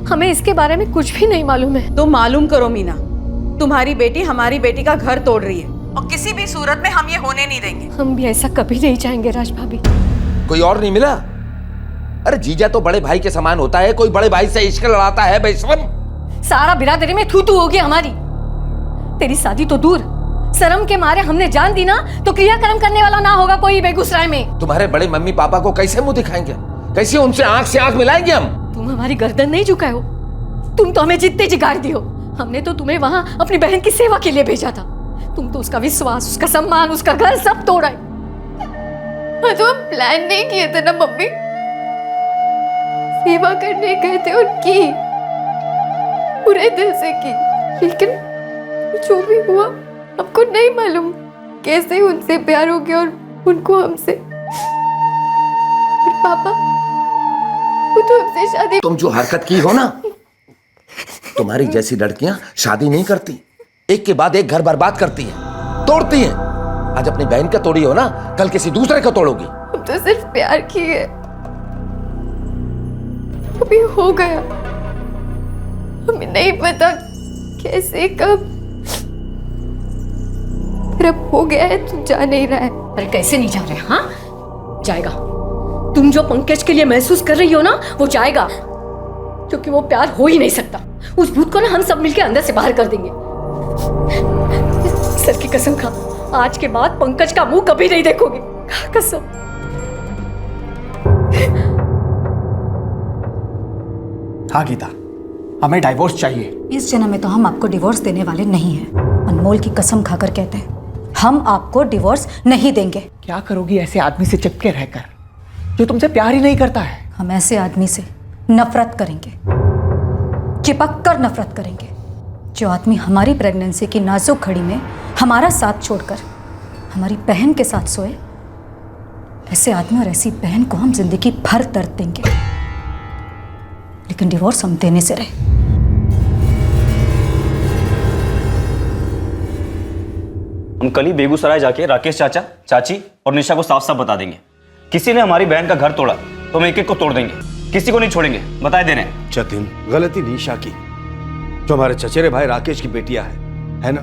हमें इसके बारे में कुछ भी नहीं मालूम है। तो मालूम करो मीना, तुम्हारी बेटी हमारी बेटी का घर तोड़ रही है और किसी भी सूरत में हम ये होने नहीं देंगे। हम भी ऐसा कभी नहीं चाहेंगे राज भाभी। कोई और नहीं मिला? अरे जीजा तो बड़े भाई के समान होता है, कोई बड़े भाई से इश्क लड़ाता है बेशरम? सारा बिरादरी में थू होगी हमारी। तेरी शादी तो दूर, शर्म के मारे हमने जान दी ना तो क्रियाक्रम करने वाला ना होगा कोई बेगूसराय में। तुम्हारे बड़े मम्मी पापा को कैसे मुंह दिखाएंगे? कैसे उनसे आंख से आंख मिलाएंगे हम? तुम हमारी गर्दन नहीं झुकाए हो, तुम तो हमें जितने जिगाड़ दी हो। हमने तो तुम्हें वहां अपनी बहन की सेवा के लिए भेजा था, तुम तो उसका विश्वास, उसका सम्मान, उसका घर सब तोड़ा है। तो हम प्लान नहीं किए थे ना मम्मी, सेवा करने गए थे उनकी, पूरे दिल से की, लेकिन जो भी हुआ आपको नहीं मालूम कैसे उनसे प्यार हो गया और उनको हमसे। और पापा वो तो हमसे शादी। तुम जो हरकत की हो ना, तुम्हारी जैसी लड़कियां शादी नहीं करती, एक के बाद एक घर बर्बाद करती हैं, तोड़ती हैं। आज अपनी बहन का तोड़ी हो ना, कल किसी दूसरे का तोड़ोगी। हम तो सिर्फ प्यार किए, अभी हो गया। हमें नहीं पता कैसे कब, फिर अब हो गया है तो जा नहीं रहा है। अरे कैसे नहीं जा रहे? हाँ जाएगा। तुम जो पंकज के लिए महसूस कर रही हो ना, वो जाएगा, क्योंकि वो प्यार हो ही नहीं सकता। उस भूत को ना हम सब मिलकर अंदर से बाहर कर देंगे। सर की कसम खा, आज के बाद पंकज का मुंह कभी नहीं देखोगे। कसम। हाँ गीता, हमें डाइवोर्स चाहिए। इस जन्म में तो हम आपको डिवोर्स देने वाले नहीं हैं। अनमोल की कसम खाकर कहते हैं, हम आपको डिवोर्स नहीं देंगे। क्या करोगी ऐसे आदमी से चिपके रहकर, जो तुमसे प्यार ही नहीं करता है? हम ऐसे आदमी से नफरत करेंगे, चिपक कर नफरत करेंगे। जो आदमी हमारी प्रेगनेंसी की नाजुक घड़ी में हमारा साथ छोड़कर हमारी बहन के साथ सोए, ऐसे आदमी और ऐसी बहन को हम जिंदगी भर दर्द देंगे, लेकिन डिवोर्स हम देने से रहे। हम कल ही बेगूसराय जाके राकेश चाचा, चाची और निशा को साफ साफ बता देंगे, किसी ने हमारी बहन का घर तोड़ा तो हम एक एक को तोड़ देंगे, किसी को नहीं छोड़ेंगे, बताए दे रहे हैं। जतिन, गलती निशा की, जो हमारे चचेरे भाई राकेश की बेटियां है ना?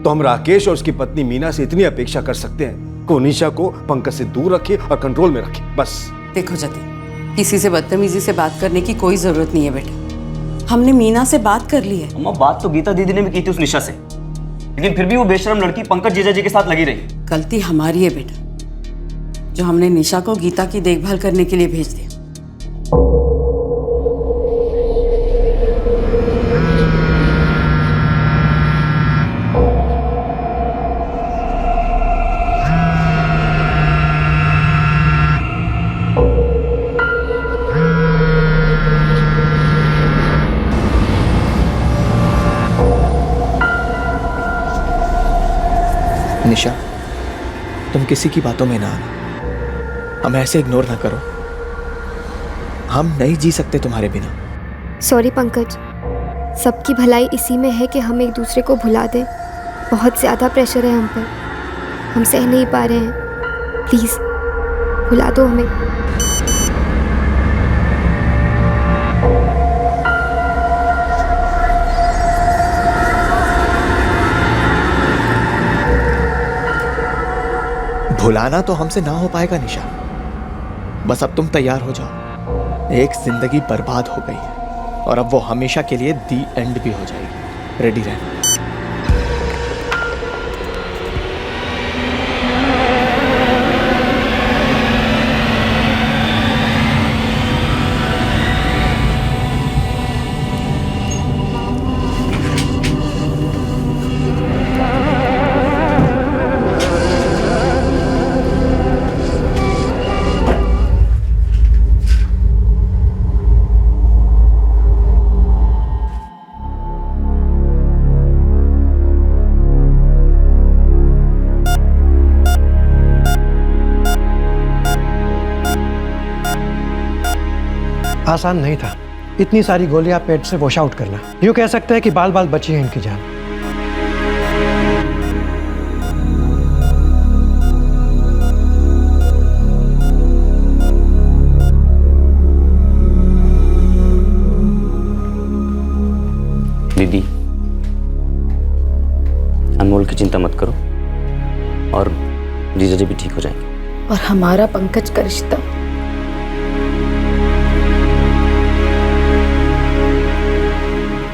तो हम राकेश और उसकी पत्नी मीना से इतनी अपेक्षा कर सकते हैं कि निशा को पंकज से दूर रखे और कंट्रोल में रखे, बस। देखो जतिन, किसी से बदतमीजी से बात करने की कोई जरूरत नहीं है बेटा। हमने मीना से बात कर ली है। अम्मा, बात तो गीता दीदी ने भी की थी उस निशा से, लेकिन फिर भी वो बेशरम लड़की पंकज जीजा जी के साथ लगी रही। गलती हमारी है बेटा, जो हमने निशा को गीता की देखभाल करने के लिए भेज दिया। निशा, तुम किसी की बातों में ना आना, हमें ऐसे इग्नोर ना करो। हम नहीं जी सकते तुम्हारे बिना। सॉरी पंकज, सबकी भलाई इसी में है कि हम एक दूसरे को भुला दें। बहुत ज़्यादा प्रेशर है हम पर, हम सह नहीं पा रहे हैं। प्लीज़ भुला दो हमें। भुलाना तो हमसे ना हो पाएगा निशा, बस अब तुम तैयार हो जाओ। एक जिंदगी बर्बाद हो गई है और अब वो हमेशा के लिए दी एंड भी हो जाएगी। रेडी रहना। आसान नहीं था इतनी सारी गोलियां पेट से वॉश आउट करना। यूं कह सकते हैं कि बाल बाल बची है इनकी जान। दीदी, अनमोल की चिंता मत करो और जीजा जी भी ठीक हो जाएंगे। और हमारा पंकज का रिश्ता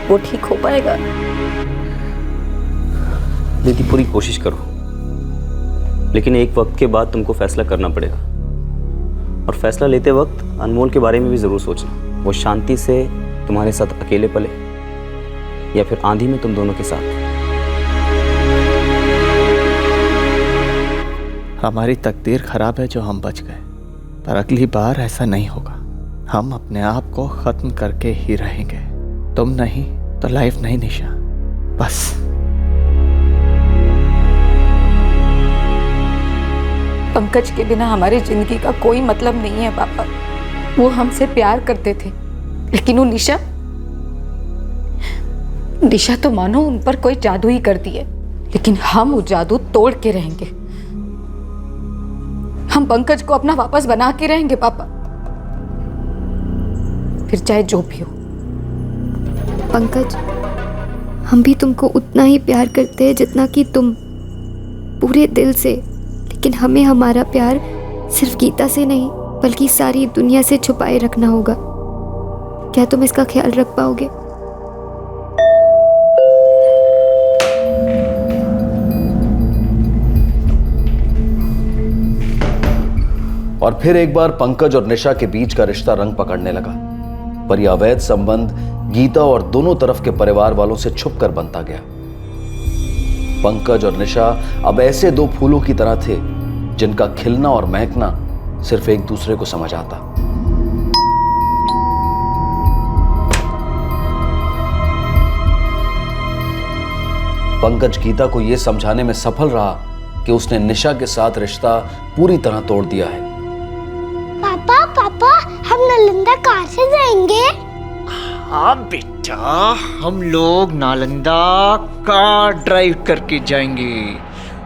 वो ठीक हो पाएगा। दीदी पूरी कोशिश करो, लेकिन एक वक्त के बाद तुमको फैसला करना पड़ेगा, और फैसला लेते वक्त अनमोल के बारे में भी जरूर सोचना। वो शांति से तुम्हारे साथ अकेले पले या फिर आंधी में तुम दोनों के साथ। हमारी तकदीर खराब है जो हम बच गए, पर अगली बार ऐसा नहीं होगा। हम अपने आप को खत्म करके ही रहेंगे। तुम नहीं तो लाइफ नहीं निशा, बस। पंकज के बिना हमारी जिंदगी का कोई मतलब नहीं है पापा। वो हमसे प्यार करते थे, लेकिन वो निशा तो मानो उन पर कोई जादू ही करती है, लेकिन हम वो जादू तोड़ के रहेंगे। हम पंकज को अपना वापस बना के रहेंगे पापा, फिर चाहे जो भी हो। पंकज, हम भी तुमको उतना ही प्यार करते हैं जितना कि तुम, पूरे दिल से। लेकिन हमें हमारा प्यार सिर्फ गीता से नहीं बल्कि सारी दुनिया से छुपाए रखना होगा। क्या तुम इसका ख्याल रख पाओगे? और फिर एक बार पंकज और निशा के बीच का रिश्ता रंग पकड़ने लगा, पर यह अवैध संबंध गीता और दोनों तरफ के परिवार वालों से छुपकर बनता गया। पंकज और निशा अब ऐसे दो फूलों की तरह थे जिनका खिलना और महकना सिर्फ एक दूसरे को समझ आता। पंकज गीता को यह समझाने में सफल रहा कि उसने निशा के साथ रिश्ता पूरी तरह तोड़ दिया है। पापा हम नालंदा कहाँ से जाएंगे? हाँ बेटा, हम लोग नालंदा कार ड्राइव करके जाएंगे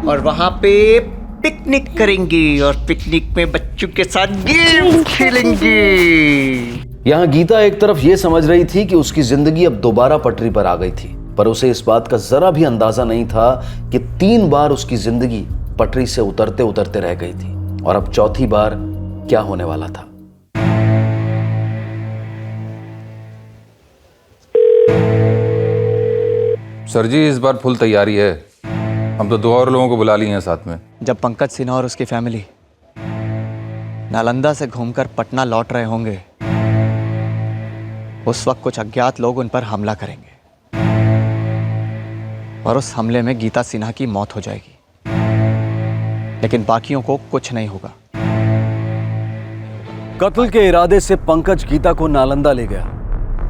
और वहाँ पे पिकनिक करेंगे और पिकनिक में बच्चों के साथ गेम खेलेंगे। यहां गीता एक तरफ यह समझ रही थी कि उसकी जिंदगी अब दोबारा पटरी पर आ गई थी, पर उसे इस बात का जरा भी अंदाजा नहीं था कि 3 बार उसकी जिंदगी पटरी से उतरते उतरते रह गई थी और अब चौथी बार क्या होने वाला था। सर जी, इस बार फुल तैयारी है। हम तो 2 और लोगों को बुला लिए हैं साथ में। जब पंकज सिन्हा और उसकी फैमिली नालंदा से घूमकर पटना लौट रहे होंगे, उस वक्त कुछ अज्ञात लोग उन पर हमला करेंगे और उस हमले में गीता सिन्हा की मौत हो जाएगी, लेकिन बाकियों को कुछ नहीं होगा। कत्ल के इरादे से पंकज गीता को नालंदा ले गया।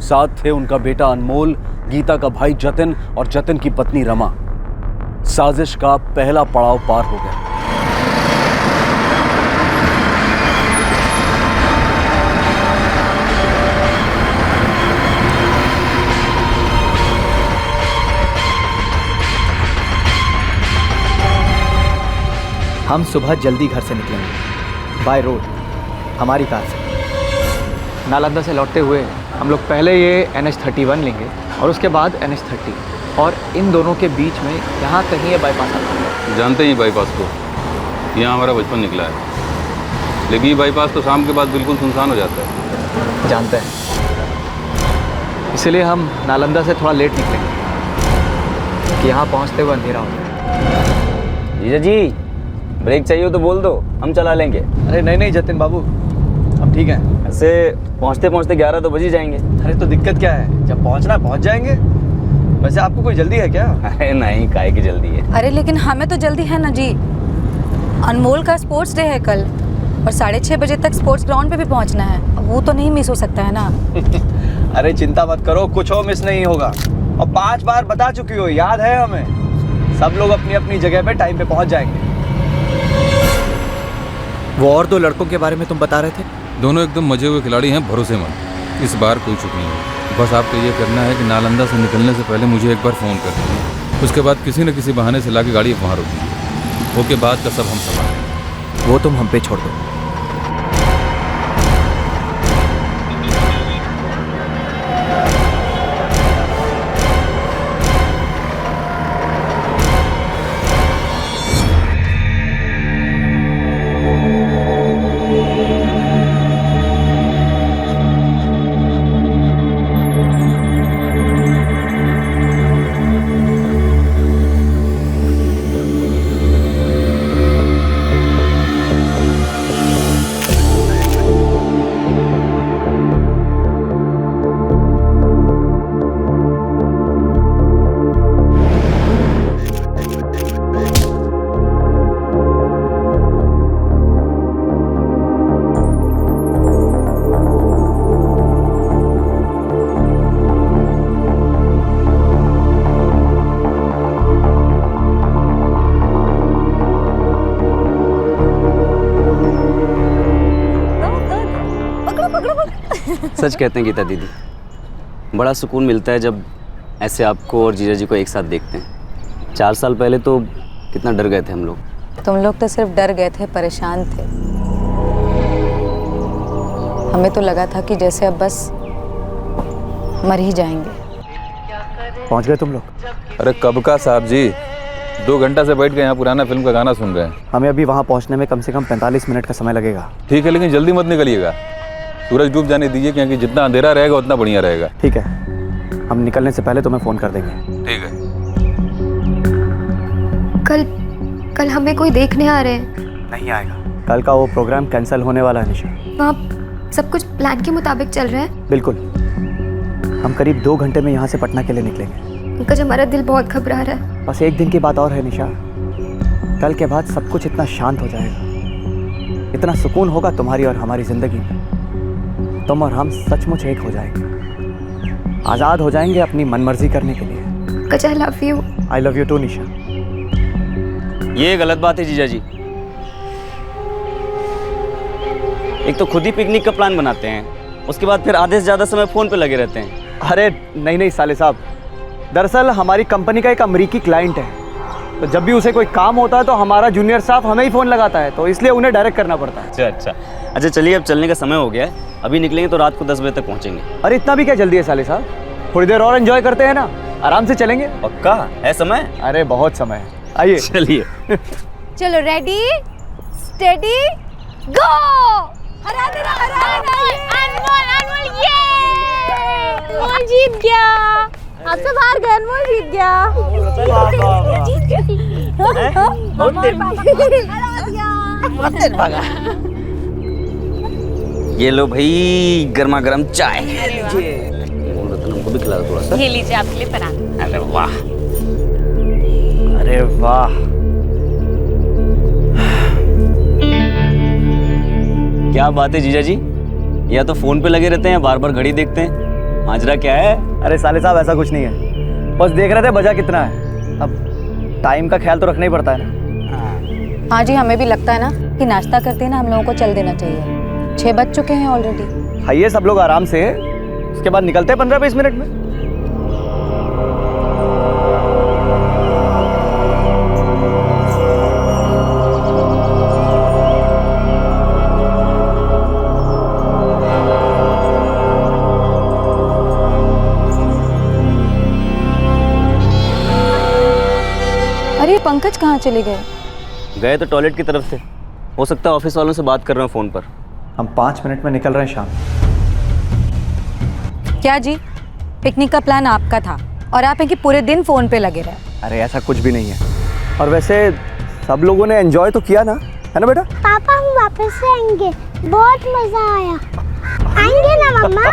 साथ थे उनका बेटा अनमोल, गीता का भाई जतिन और जतिन की पत्नी रमा। साजिश का पहला पड़ाव पार हो गया। हम सुबह जल्दी घर से निकलेंगे बाय रोड, हमारी कार से। नालंदा से लौटते हुए हम लोग पहले ये NH31 लेंगे और उसके बाद NH30, और इन दोनों के बीच में यहाँ कहीं ये बाईपास आता है। जानते ही बाईपास को, यहाँ हमारा बचपन निकला है, लेकिन ये बाईपास तो शाम के बाद बिल्कुल सुनसान हो जाता है। जानते हैं, इसलिए हम नालंदा से थोड़ा लेट निकलेंगे कि यहाँ पहुँचते हुए अंधेरा हो जाए। जीजा जी, ब्रेक चाहिए हो तो बोल दो, हम चला लेंगे। अरे नहीं जतिन बाबू, हम ठीक हैं। ऐसे पहुँचते पहुँचते 11 तो बज ही जाएंगे। अरे तो दिक्कत क्या है, जब पहुँचना पहुँच जाएंगे। वैसे आपको कोई जल्दी है क्या? अरे नहीं, काहे की जल्दी है। अरे लेकिन हमें तो जल्दी है ना जी। अनमोल का स्पोर्ट्स डे है कल और 6:30 बजे तक स्पोर्ट्स ग्राउंड पे भी पहुंचना है। वो तो नहीं मिस हो सकता है ना। अरे चिंता मत करो, कुछ हो मिस नहीं होगा। और 5 बार बता चुकी हो, याद है हमें। सब लोग अपनी अपनी जगह पे टाइम पे पहुंच जाएंगे। वो और 2 लड़कों के बारे में तुम बता रहे थे? दोनों एकदम मजे हुए खिलाड़ी हैं, भरोसेमंद। इस बार कोई चुप नहीं है। बस आपको ये करना है कि नालंदा से निकलने से पहले मुझे एक बार फ़ोन कर दीजिए। उसके बाद किसी न किसी बहाने से लाके गाड़ी वहाँ रोक दीजिए। ओके, बाद का सब हम संभालेंगे। वो तुम हम पे छोड़ दो। सच कहते हैं गीता दीदी, बड़ा सुकून मिलता है जब ऐसे आपको और जीजा जी को एक साथ देखते हैं। 4 साल पहले तो कितना डर गए थे हम लोग। तुम लोग तो सिर्फ डर गए थे, परेशान थे। हमें तो लगा था कि जैसे अब बस मर ही जाएंगे। पहुंच गए तुम लोग? अरे कब का साहब जी, 2 घंटा से बैठ के यहाँ पुराना फिल्म का गाना सुन रहे हैं। हमें अभी वहाँ पहुँचने में कम से कम 45 मिनट का समय लगेगा। ठीक है, लेकिन जल्दी मत निकलिएगा, सूरज डूब जाने दीजिए, क्योंकि जितना अंधेरा रहेगा उतना बढ़िया रहेगा। ठीक है, हम निकलने से पहले तुम्हें फ़ोन कर देंगे। ठीक है। कल हमें कोई देखने आ रहे हैं? नहीं आएगा, कल का वो प्रोग्राम कैंसिल होने वाला है निशा। वहाँ सब कुछ प्लान के मुताबिक चल रहा है? बिल्कुल, हम करीब 2 घंटे में यहाँ से पटना के लिए निकलेंगे। पंकज, हमारा दिल बहुत घबरा रहा है। बस एक दिन की बात और है निशा, कल के बाद सब कुछ इतना शांत हो जाएगा, इतना सुकून होगा तुम्हारी और हमारी जिंदगी में। तुम और हम सचमुच एक हो जाएंगे, आज़ाद हो जाएंगे अपनी मनमर्जी करने के लिए। Pankaj, I love you. I love you too Nisha. ये गलत बात है जीजा जी। एक तो खुद ही पिकनिक का प्लान बनाते हैं, उसके बाद फिर आधे से ज़्यादा समय फ़ोन पे लगे रहते हैं। अरे नहीं साले साहब, दरअसल हमारी कंपनी का एक अमेरिकी क्लाइंट है, तो जब भी उसे कोई काम होता है तो हमारा जूनियर स्टाफ हमें ही फ़ोन लगाता है, तो इसलिए उन्हें डायरेक्ट करना पड़ता है। अच्छा चलिए, अब चलने का समय हो गया है, अभी निकलेंगे तो रात को 10 बजे तक पहुँचेंगे। अरे इतना भी क्या जल्दी है साले साहब, थोड़ी देर और एंजॉय करते हैं ना, आराम से चलेंगे। पक्का है समय? अरे बहुत समय है, आइए चलिए। चलो, रेडी स्टेडी गो। अनमोल जीत गया, आपसे बाहर गए, अनमोल जीत गया। ये लो भाई, गर्मा गर्म चाय। हमको भी खिला दो थोड़ा सा। ये लीजिए आपके लिए पराठा। अरे वाह, अरे वाह, क्या बात है जीजा जी, या तो फोन पे लगे रहते हैं, बार बार घड़ी देखते हैं, माजरा क्या है? अरे साले साहब ऐसा कुछ नहीं है, बस देख रहे थे बजा कितना है, अब टाइम का ख्याल तो रखना ही पड़ता है ना। हाँ जी, हमें भी लगता है ना कि नाश्ता करते हैं ना, हम लोगों को चल देना चाहिए। 6 बज चुके हैं ऑलरेडी। खाइए सब लोग आराम से, उसके बाद निकलते हैं 15-20 मिनट में। अरे पंकज कहाँ चले गए? गए तो टॉयलेट की तरफ से, हो सकता है ऑफिस वालों से बात कर रहे हो फोन पर। हम 5 मिनट में निकल रहे हैं शाम। क्या जी, पिकनिक का प्लान आपका था और आप हैं कि पूरे दिन फोन पे लगे रहे? अरे ऐसा कुछ भी नहीं है, और वैसे सब लोगों ने एंजॉय तो किया ना, है ना बेटा? पापा हम वापस से आएंगे, बहुत मजा आया। आएंगे ना मम्मा?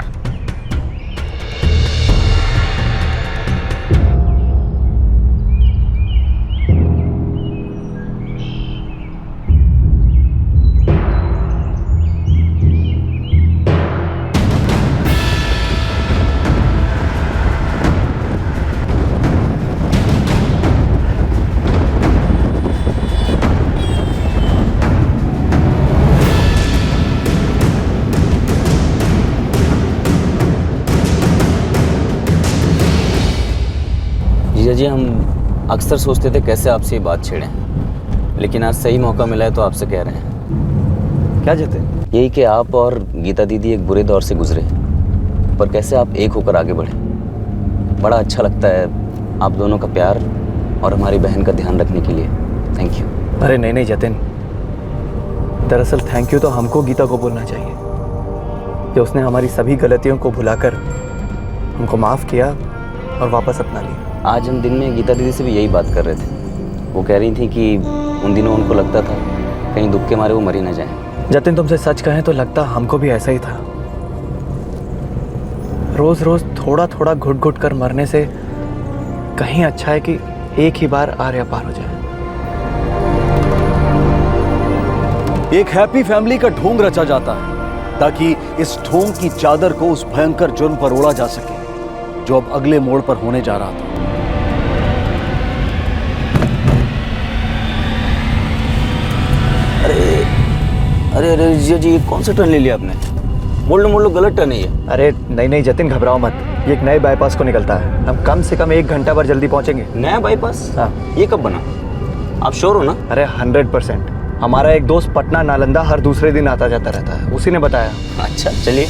जीजा जी, हम अक्सर सोचते थे कैसे आपसे ये बात छेड़ें, लेकिन आज सही मौका मिला है तो आपसे कह रहे हैं। क्या चाहते? यही कि आप और गीता दीदी एक बुरे दौर से गुजरे, पर कैसे आप एक होकर आगे बढ़े। बड़ा अच्छा लगता है आप दोनों का प्यार और हमारी बहन का ध्यान रखने के लिए। Thank you. अरे नहीं जतिन, दरअसल थैंक यू तो हमको गीता को बोलना चाहिए कि उसने हमारी सभी गलतियों को भुलाकर हमको माफ़ किया और वापस अपना लिया। आज हम दिन में गीता दीदी से भी यही बात कर रहे थे, वो कह रही थी कि उन दिनों उनको लगता था कहीं दुख के मारे वो मर ही ना जाए। जतिन, तुमसे सच कहें तो लगता हमको भी ऐसा ही था। रोज रोज थोड़ा थोड़ा घुट घुट कर मरने से कहीं अच्छा है कि एक ही बार आर्या पार हो जाए। एक हैप्पी फैमिली का ढोंग रचा जाता है ताकि इस ढोंग की चादर को उस भयंकर जुर्म पर ओढ़ा जा सके जो अब अगले मोड़ पर होने जा रहा था। अरे अरे अरे जीजा जी, कौन सा टर्न ले लिया आपने? मोड़ लो गलत टर्न है ये। अरे नहीं जतिन, घबराओ मत, ये एक नए बाईपास को निकलता है। हम कम से कम 1 घंटा पर जल्दी पहुंचेंगे। नया बाईपास? हाँ। ये कब बना? आप श्योर हो ना? अरे 100%। हमारा एक दोस्त पटना नालंदा हर दूसरे दिन आता जाता रहता है, उसी ने बताया। अच्छा चलिए।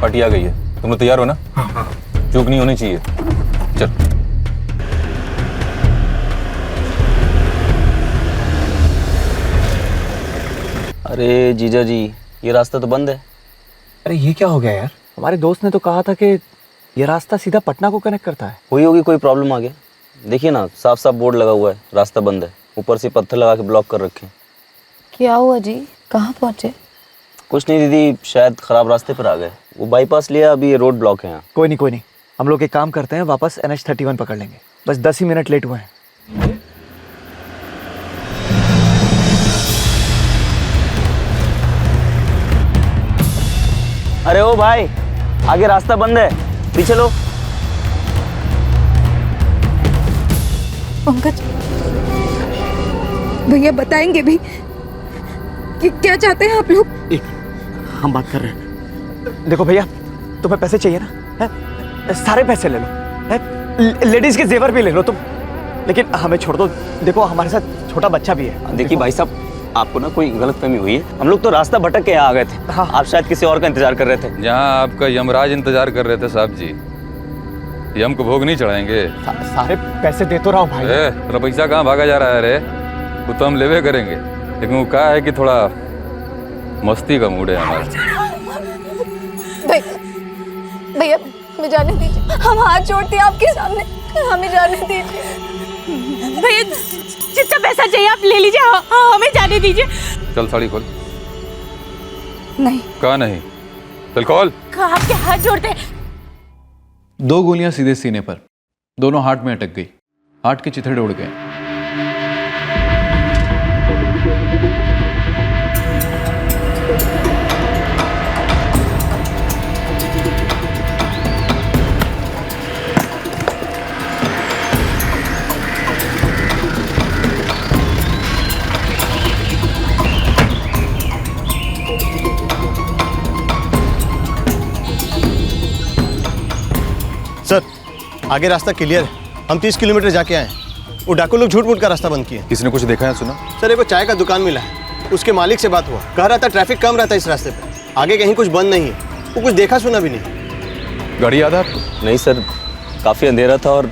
पार्टी आ गई है, तुम लोग तैयार हो ना? चूक नहीं होनी चाहिए। चल। अरे जीजा जी, ये रास्ता तो बंद है। अरे ये क्या हो गया यार? हमारे दोस्त ने तो कहा था कि ये रास्ता सीधा पटना को कनेक्ट करता है। हुई होगी कोई प्रॉब्लम आगे। देखिए ना, साफ साफ बोर्ड लगा हुआ है, रास्ता बंद है। ऊपर से पत्थर लगा के ब्लॉक कर रखे हैं। क्या हुआ जी, कहाँ पहुँचे? कुछ नहीं दीदी, शायद खराब रास्ते पर आ गए। वो बाईपास लिया, अभी ये रोड ब्लॉक है यहाँ। कोई नहीं, हम लोग एक काम करते हैं, वापस NH31 पकड़ लेंगे। बस 10 ही मिनट लेट हुए हैं। अरे ओ भाई, आगे रास्ता बंद है, पीछे लो। पंकज भैया बताएंगे भी कि क्या चाहते हैं आप लोग? हम बात कर रहे हैं। देखो भैया, तुम्हें पैसे चाहिए ना? है? सारे पैसे ले लो, है? लेडीज के जेवर भी ले लो तुम, लेकिन हमें छोड़ दो। देखो हमारे साथ छोटा बच्चा भी है। देखिए भाई साहब, आपको ना कोई गलतफहमी हुई है। हम लोग तो रास्ता भटक के यहाँ आ गए थे। हाँ। आप शायद किसी और का इंतजार कर रहे थे। जहाँ आपका यमराज इंतजार कर रहे थे साहब जी, यम को भोग नहीं चढ़ाएंगे। सारे पैसे दे तो रहा हूँ भाई। तेरा पैसा कहाँ भागा जा रहा है रे? वो तो हम लेवे करेंगे, लेकिन वो कहा है कि थोड़ा मस्ती का मूड है हमारा। भैया हमें जाने दीजिए, हम हाथ जोड़ते हैं आपके सामने, हमें जाने दीजिए। भैया जितना पैसा चाहिए आप ले लीजिए, हमें जाने दीजिए। चल साड़ी खोल। नहीं। कहा नहीं? चल खोल। आपके हाथ जोड़ते। 2 गोलियां सीधे सीने पर, दोनों हार्ट में अटक गई, हार्ट के चिथड़े उड़ गए। सर, आगे रास्ता क्लियर है, हम 30 किलोमीटर जाके आए। वो डाकू लोग झूठ मूठ का रास्ता बंद किए। किसी ने कुछ देखा है, सुना? सर, एक चाय का दुकान मिला है, उसके मालिक से बात हुआ, कह रहा था ट्रैफिक कम रहता है इस रास्ते पे, आगे कहीं कुछ बंद नहीं है। वो कुछ देखा सुना भी नहीं। गाड़ी याद है आपको? नहीं सर, काफ़ी अंधेरा था और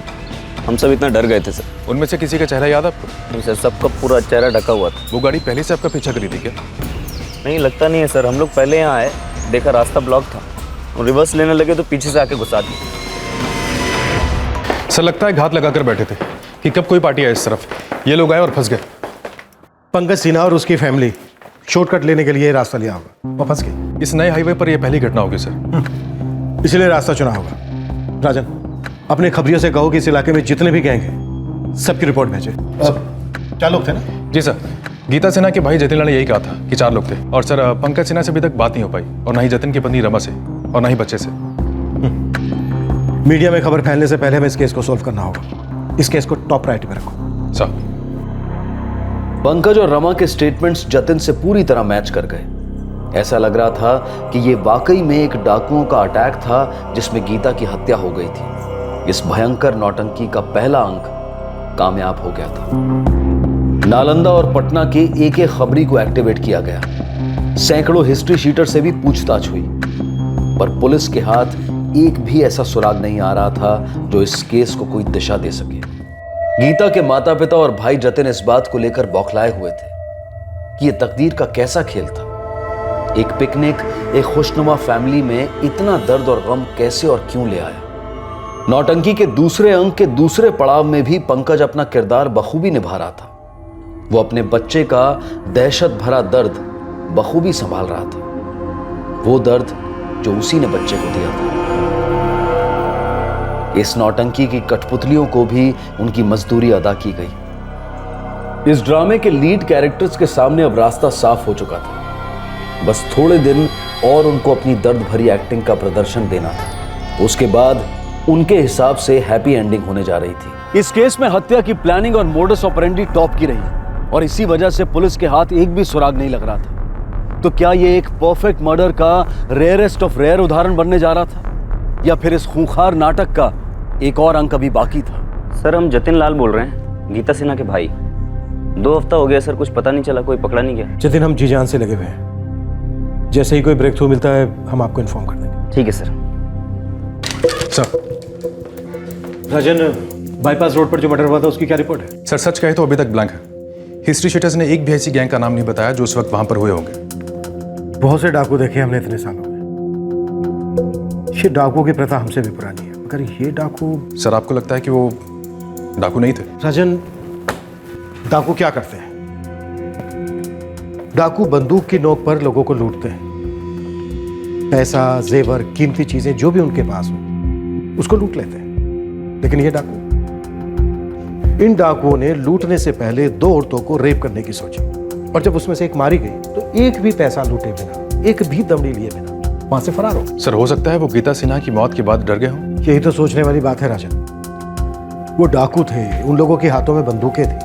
हम सब इतना डर गए थे सर। उनमें से किसी का चेहरा याद है आपको? नहीं सर, सबका पूरा चेहरा ढका हुआ था। वो गाड़ी पहले से आपका पीछा करी थी क्या? नहीं, लगता नहीं है सर। हम लोग पहले यहाँ आए, देखा रास्ता ब्लॉक था, और रिवर्स लेने लगे तो पीछे से आके घुसा दिया। सर लगता है घात लगाकर बैठे थे कि कब कोई पार्टी आए इस तरफ, ये लोग आए और फंस गए। पंकज सिन्हा और उसकी फैमिली शॉर्टकट लेने के लिए रास्ता लिया होगा, वो फंस गए। इस नए हाईवे पर यह पहली घटना होगी सर, इसलिए रास्ता चुना होगा। राजन, अपने खबरियों से कहो कि इस इलाके में जितने भी गैंग हैं सबकी रिपोर्ट भेजे। क्या लोग थे ना? जी सर, गीता सिन्हा के भाई जतिन लाल ने यही कहा था कि 4 लोग थे। और सर पंकज सिन्हा से अभी तक बात नहीं हो पाई, और ना ही जतिन की पत्नी रमा से, और ना ही बच्चे से। मीडिया में खबर फैलने से पहले हमें इस केस को सॉल्व करना होगा। इस केस को टॉप प्रायोरिटी में रखो। सर। पंकज और रमा के स्टेटमेंट्स जतिन से पूरी तरह मैच कर गए। ऐसा लग रहा था कि ये वाकई में एक डाकुओं का अटैक था जिसमें गीता की हत्या हो गई थी। इस भयंकर नौटंकी का पहला अंक कामयाब हो गया था। नालंदा और पटना के एक खबरी को एक्टिवेट किया गया। सैकड़ों हिस्ट्री शीटर से भी पूछताछ हुई, पर पुलिस के हाथ एक भी ऐसा सुराग नहीं आ रहा था जो इस केस को कोई दिशा दे सके। गीता के माता पिता और भाई जतिन इस बात को लेकर बौखलाए हुए थे कि यह तकदीर का कैसा खेल था। एक पिकनिक एक खुशनुमा फैमिली में इतना दर्द और गम कैसे और क्यों ले आया। नौटंकी के दूसरे अंक के दूसरे पड़ाव में भी पंकज अपना किरदार बखूबी निभा रहा था। वो अपने बच्चे का दहशत भरा दर्द बखूबी संभाल रहा था, वो दर्द जो उसी ने बच्चे को दिया था। इस नौटंकी की कठपुतलियों को भी उनकी मजदूरी अदा की गई। इस ड्रामे के लीड कैरेक्टर्स के सामने अब रास्ता साफ हो चुका था। बस थोड़े दिन और उनको अपनी दर्द भरी एक्टिंग का प्रदर्शन देना था। उसके बाद उनके हिसाब से हैप्पी एंडिंग होने जा रही थी। इस केस में हत्या की प्लानिंग और मोडस ऑपरेंडी टॉप की रही और इसी वजह से पुलिस के हाथ एक भी सुराग नहीं लग रहा था। तो क्या ये एक परफेक्ट मर्डर का रेयरेस्ट ऑफ रेयर उदाहरण बनने जा रहा था, या फिर इस खूंखार नाटक का एक और अंक अभी बाकी था? सर हम जतिन लाल बोल रहे हैं, गीता सिन्हा के भाई। 2 हफ्ता हो गया सर, कुछ पता नहीं चला, कोई पकड़ा नहीं गया। जतिन, हम जी जान से लगे हुए हैं। जैसे ही कोई ब्रेक थ्रू मिलता है हम आपको इन्फॉर्म कर देंगे। ठीक है सर। राजन, बाईपास रोड पर जो मर्डर हुआ था उसकी क्या रिपोर्ट है? सर सच कहे तो अभी तक ब्लैंक है। हिस्ट्री शीटर्स ने एक भी ऐसी गैंग का नाम नहीं बताया जो उस वक्त वहां पर हुए होंगे। बहुत से डाकू देखे हमने इतने सालों में। ये डाकू की प्रथा हमसे भी पुरानी है, मगर ये डाकू। सर आपको लगता है कि वो डाकू नहीं थे? राजन, डाकू क्या करते हैं? डाकू बंदूक की नोक पर लोगों को लूटते हैं। पैसा, जेवर, कीमती चीजें जो भी उनके पास हो उसको लूट लेते हैं। लेकिन ये डाकू, इन डाकुओं ने लूटने से पहले 2 औरतों को रेप करने की सोची, और जब उसमें से एक मारी गई तो एक भी पैसा लूटे बिना, एक भी दमड़ी लिए बिना वहां से फरार हो। सर हो सकता है वो गीता सिन्हा की मौत के बाद डर गए हों। यही तो सोचने वाली बात है राजन। वो डाकू थे, उन लोगों के हाथों में बंदूकें थी,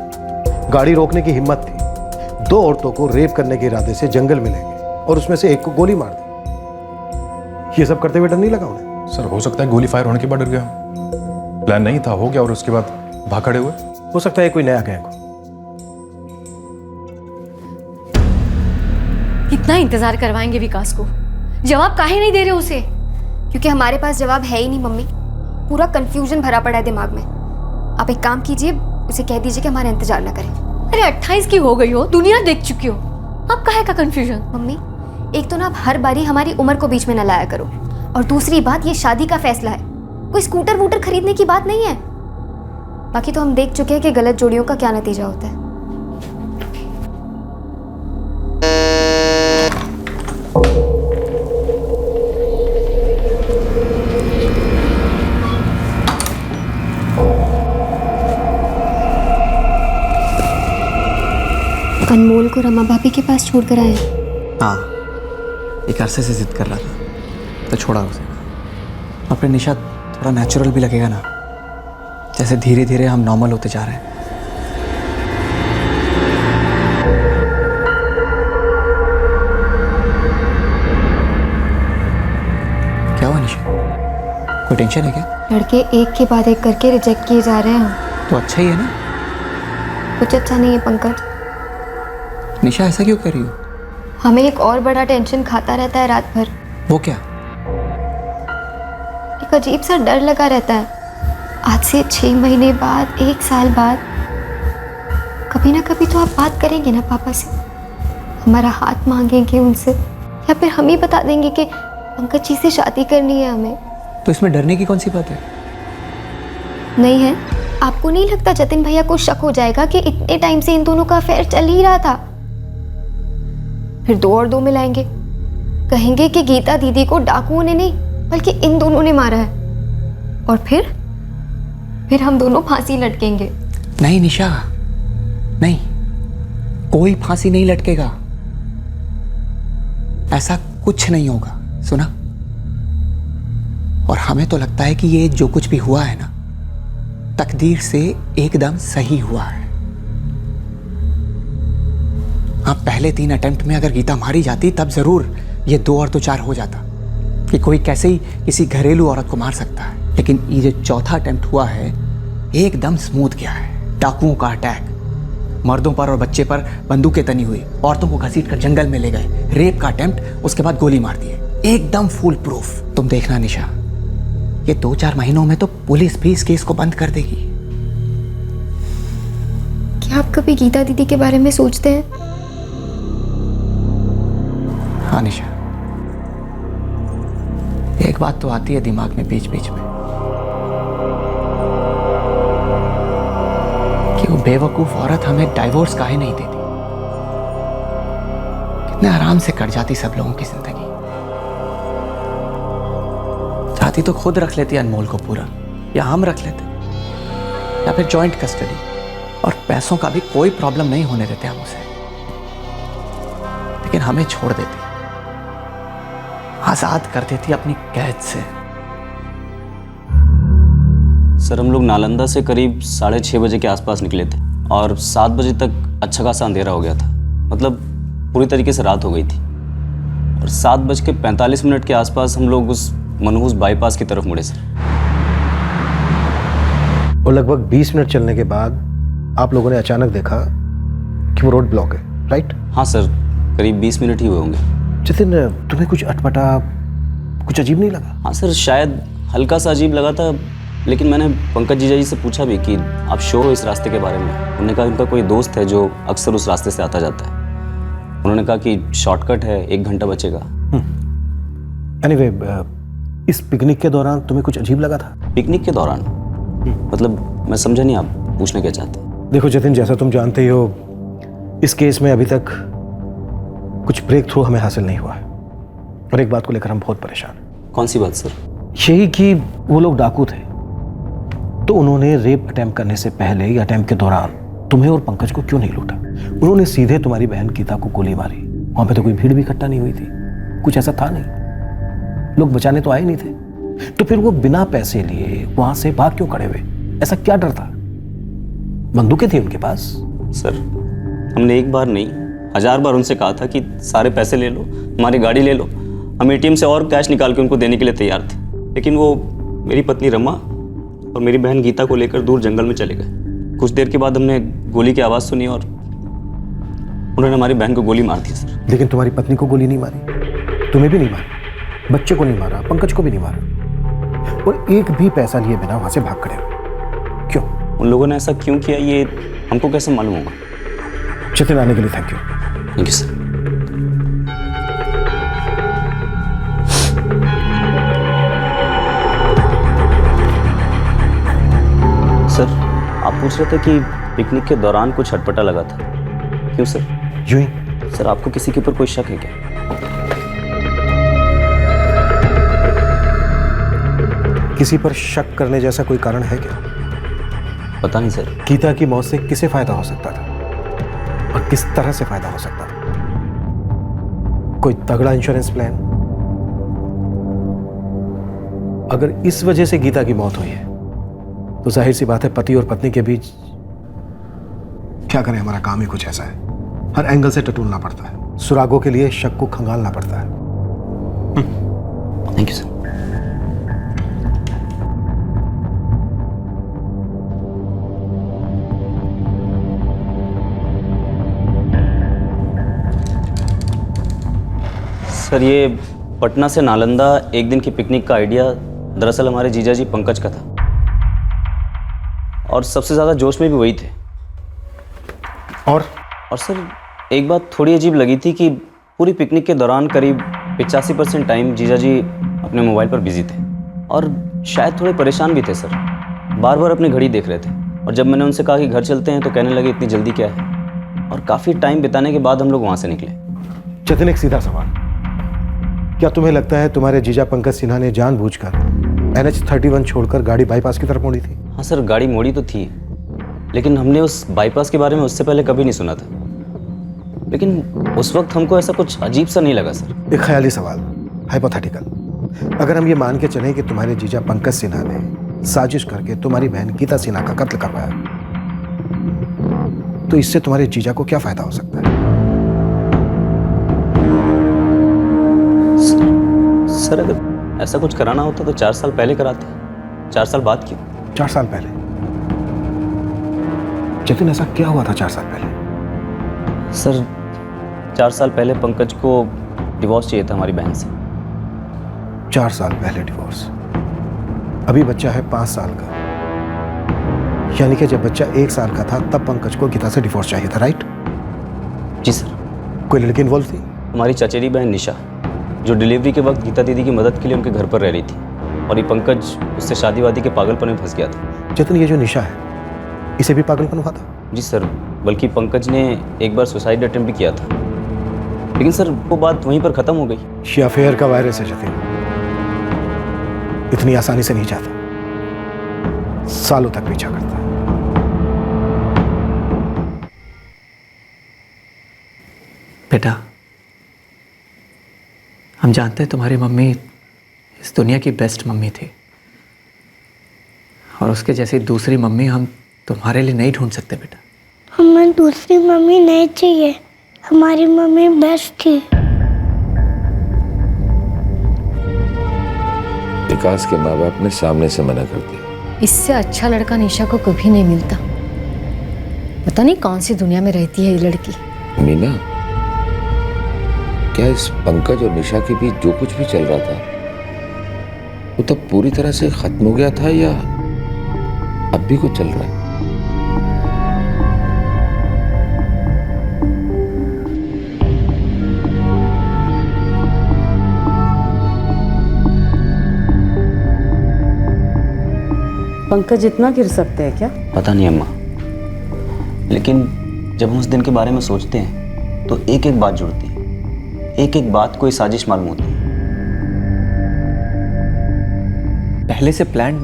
गाड़ी रोकने की हिम्मत थी। 2 औरतों को रेप करने के इरादे से जंगल में ले गए और उसमें से एक को गोली मार दी। ये सब करते हुए डर नहीं लगा उन्हें? सर हो सकता है गोली फायर होने के बाद डर गए हों। प्लान नहीं था, हो गया और उसके बाद भाग खड़े हुए। हो सकता है कोई नया गैंग हो। कितना इंतजार करवाएंगे विकास को? जवाब काहे नहीं दे रहे उसे? क्योंकि हमारे पास जवाब है ही नहीं मम्मी। पूरा कंफ्यूजन भरा पड़ा है दिमाग में। आप एक काम कीजिए, उसे कह दीजिए कि हमारा इंतजार ना करें। अरे 28 की हो गई हो, दुनिया देख चुकी हो, अब काहे का कंफ्यूजन? मम्मी, एक तो ना आप हर बारी हमारी उम्र को बीच में न लाया करो, और दूसरी बात, ये शादी का फैसला है, कोई स्कूटर वूटर खरीदने की बात नहीं है। बाकी तो हम देख चुके हैं कि गलत जोड़ियों का क्या नतीजा होता है। अनमोल को रमा भाभी के पास छोड़ कर आए? हाँ, एक अरसे से जिद कर रहा था तो छोड़ा उसे। अपने निशा थोड़ा नेचुरल भी लगेगा ना, जैसे धीरे धीरे हम नॉर्मल होते जा रहे हैं। क्या हुआ निशा, कोई टेंशन है क्या? लड़के एक के बाद एक करके रिजेक्ट किए जा रहे हैं। तो अच्छा ही है ना? कुछ अच्छा नहीं है पंकज। निशा ऐसा क्यों कर रही हो? हमें एक और बड़ा टेंशन खाता रहता है रात भर। वो क्या? एक अजीब सा डर लगा रहता है। आज से 6 महीने बाद, 1 साल बाद, कभी ना कभी तो आप बात करेंगे ना पापा से, हमारा हाथ मांगेंगे उनसे, या फिर हम ही बता देंगे कि पंकज जी से शादी करनी है हमें। तो इसमें डरने की कौन सी बात है? नहीं है? आपको नहीं लगता जतिन भैया को शक हो जाएगा कि इतने टाइम से इन दोनों का अफेयर चल ही रहा था? फिर 2 और 2 मिलाएंगे, कहेंगे कि गीता दीदी को डाकुओं ने नहीं बल्कि इन दोनों ने मारा है, और फिर हम दोनों फांसी लटकेंगे। नहीं निशा, नहीं, कोई फांसी नहीं लटकेगा, ऐसा कुछ नहीं होगा, सुना? और हमें तो लगता है कि ये जो कुछ भी हुआ है ना, तकदीर से एकदम सही हुआ है। हाँ, पहले 3 अटेम्प्ट में अगर गीता मारी जाती तब जरूर ये 2 और 2 4 हो जाता कि कोई कैसे ही किसी घरेलू औरत को मार सकता है। लेकिन ये जो चौथा अटेम्प्ट हुआ है एकदम स्मूथ गया है। डाकुओं का अटैक, मर्दों पर और बच्चे पर बंदूकें तनी हुई, औरतों को घसीट कर जंगल में ले गए, रेप का अटेम्प्ट, उसके बाद गोली मार दिए, एकदम फुल प्रूफ। तुम देखना निशा, ये 2-4 महीनों में तो पुलिस भी इस केस को बंद कर देगी। क्या आप कभी गीता दीदी के बारे में सोचते हैं? हाँ निशा, एक बात तो आती है दिमाग में बीच बीच में कि वो बेवकूफ औरत हमें डाइवोर्स काहे नहीं देती। कितने आराम से कट जाती सब लोगों की जिंदगी। चाहती तो खुद रख लेती अनमोल को पूरा, या हम रख लेते, या फिर जॉइंट कस्टडी, और पैसों का भी कोई प्रॉब्लम नहीं होने देते हम उसे, लेकिन हमें छोड़ देती, आजाद कर देती अपनी कैद से। सर हम लोग नालंदा से करीब 6:30 बजे के आसपास निकले थे और 7 बजे तक अच्छा खासा अंधेरा हो गया था, मतलब पूरी तरीके से रात हो गई थी। और 7:45 के आसपास हम लोग उस मनहूस बाईपास की तरफ मुड़े सर। और लगभग 20 मिनट चलने के बाद आप लोगों ने अचानक देखा कि वो रोड ब्लॉक है, राइट? हाँ सर, करीब 20 मिनट ही हुए होंगे। जतिन, तुम्हें कुछ अटपटा, कुछ अजीब नहीं लगा? हाँ सर, शायद हल्का सा अजीब लगा था, लेकिन मैंने पंकज जीजा जी से पूछा भी कि आप श्योर हो इस रास्ते के बारे में? उन्होंने कहा उनका कोई दोस्त है जो अक्सर उस रास्ते से आता जाता है। उन्होंने कहा कि शॉर्टकट है, 1 घंटा बचेगा। एनीवे, इस पिकनिक के दौरान तुम्हें कुछ अजीब लगा था? पिकनिक के दौरान? मतलब मैं समझा नहीं, आप पूछना क्या चाहते हैं? देखो जतिन, जैसा तुम जानते ही हो, इस केस में अभी तक कुछ ब्रेक थ्रू हमें हासिल नहीं हुआ है, और एक बात को लेकर हम बहुत परेशान हैं। कौन सी बात सर? यही कि वो लोग डाकू थे, तो उन्होंने रेप अटेम्प्ट करने से पहले या अटेम्प्ट के दौरान तुम्हें और पंकज को क्यों नहीं लूटा? उन्होंने सीधे तुम्हारी बहन गीता को गोली मारी। वहां पे तो कोई भीड़ भी इकट्ठा नहीं हुई थी, कुछ ऐसा था नहीं, लोग बचाने तो आए नहीं थे, तो फिर वो बिना पैसे लिए वहां से भाग क्यों खड़े हुए? ऐसा क्या डर था? बंदूकें थी उनके पास? सर हमने एक बार नहीं 1000 बार उनसे कहा था कि सारे पैसे ले लो, हमारी गाड़ी ले लो। हम एटीएम से और कैश निकाल के उनको देने के लिए तैयार थे, लेकिन वो मेरी पत्नी रमा और मेरी बहन गीता को लेकर दूर जंगल में चले गए। कुछ देर के बाद हमने गोली की आवाज़ सुनी और उन्होंने हमारी बहन को गोली मार दी सर। लेकिन तुम्हारी पत्नी को गोली नहीं मारी, तुम्हें भी नहीं मारी, बच्चे को नहीं मारा, पंकज को भी नहीं मारा, और एक भी पैसा लिए बिना वहां से भाग खड़े हो। क्यों? उन लोगों ने ऐसा क्यों किया ये हमको कैसे मालूम होगा? जतिन, आने के लिए thank you. Thank you sir. Sir आप पूछ रहे थे कि पिकनिक के दौरान कुछ अटपटा लगा था, क्यों सर? यूं ही। सर आपको किसी के ऊपर कोई शक है क्या? किसी पर शक करने जैसा कोई कारण है क्या? पता नहीं सर। गीता की मौत से किसे फायदा हो सकता था और किस तरह से फायदा हो सकता था? कोई तगड़ा इंश्योरेंस प्लान? अगर इस वजह से गीता की मौत हुई है तो जाहिर सी बात है पति और पत्नी के बीच क्या करें, हमारा काम ही कुछ ऐसा है, हर एंगल से टटोलना पड़ता है, सुरागों के लिए शक को खंगालना पड़ता है। Thank you sir. सर ये पटना से नालंदा एक दिन की पिकनिक का आइडिया दरअसल हमारे जीजा जी पंकज का था, और सबसे ज़्यादा जोश में भी वही थे। और सर एक बात थोड़ी अजीब लगी थी कि पूरी पिकनिक के दौरान करीब 85% टाइम जीजा जी अपने मोबाइल पर बिजी थे, और शायद थोड़े परेशान भी थे सर, बार बार अपनी घड़ी देख रहे थे। और जब मैंने उनसे कहा कि घर चलते हैं तो कहने लगे इतनी जल्दी क्या है, और काफ़ी टाइम बिताने के बाद हम लोग वहाँ से निकले। जतिन, एक सीधा सवाल, क्या तुम्हें लगता है तुम्हारे जीजा पंकज सिन्हा ने जानबूझकर NH-31 छोड़कर गाड़ी बाईपास की तरफ मोड़ी थी? हाँ सर, गाड़ी मोड़ी तो थी, लेकिन हमने उस बाईपास के बारे में उससे पहले कभी नहीं सुना था। लेकिन उस वक्त हमको ऐसा कुछ अजीब सा नहीं लगा सर। एक ख्याली सवाल, हाइपोथेटिकल, अगर हम ये मान के चलें कि तुम्हारे जीजा पंकज सिन्हा ने साजिश करके तुम्हारी बहन गीता सिन्हा का कत्ल करवाया, तो इससे तुम्हारे जीजा को क्या फायदा हो सकता है? सर अगर ऐसा कुछ कराना होता तो 4 साल पहले कराते, 4 साल बाद क्यों? 4 साल पहले? जतिन, ऐसा क्या हुआ था 4 साल पहले? सर 4 साल पहले पंकज को डिवोर्स चाहिए था हमारी बहन से। 4 साल पहले डिवोर्स? अभी बच्चा है 5 साल का, यानी कि जब बच्चा 1 साल का था तब पंकज को गीता से डिवोर्स चाहिए था, राइट? जी सर। कोई लड़की इन्वॉल्व थी? हमारी चचेरी बहन निशा, जो डिलीवरी के वक्त गीता दीदी की मदद के लिए उनके घर पर रह रही थी, और ये पंकज उससे शादीवादी के पागलपन में फंस गया था। जतिन, ये जो निशा है इसे भी पागलपन हुआ था? जी सर, बल्कि पंकज ने एक बार सुसाइड अटेम्प्ट भी किया था, लेकिन सर वो बात वहीं पर ख़त्म हो गई। ये अफेयर का वायरस है जतिन, इतनी आसानी से नहीं जाता, सालों तक पीछा करता है। बेटा, हम जानते हैं तुम्हारी मम्मी इस दुनिया की बेस्ट मम्मी थी, और उसके जैसी दूसरी मम्मी हम तुम्हारे लिए नहीं ढूंढ सकते बेटा। हमें दूसरी मम्मी नहीं चाहिए, हमारी मम्मी बेस्ट थी। विकास के माँ बाप ने सामने से मना कर दिया। इससे अच्छा लड़का निशा को कभी नहीं मिलता। पता नहीं कौन सी दुनिया में रहती है ये लड़की। मीना, क्या इस पंकज और निशा के बीच जो कुछ भी चल रहा था वो तब पूरी तरह से खत्म हो गया था या अब भी कुछ चल रहा है? पंकज इतना गिर सकते हैं क्या? पता नहीं अम्मा, लेकिन जब हम उस दिन के बारे में सोचते हैं तो एक एक बात जुड़ती है, एक एक बात कोई साजिश मालूम होती है। पहले से प्लान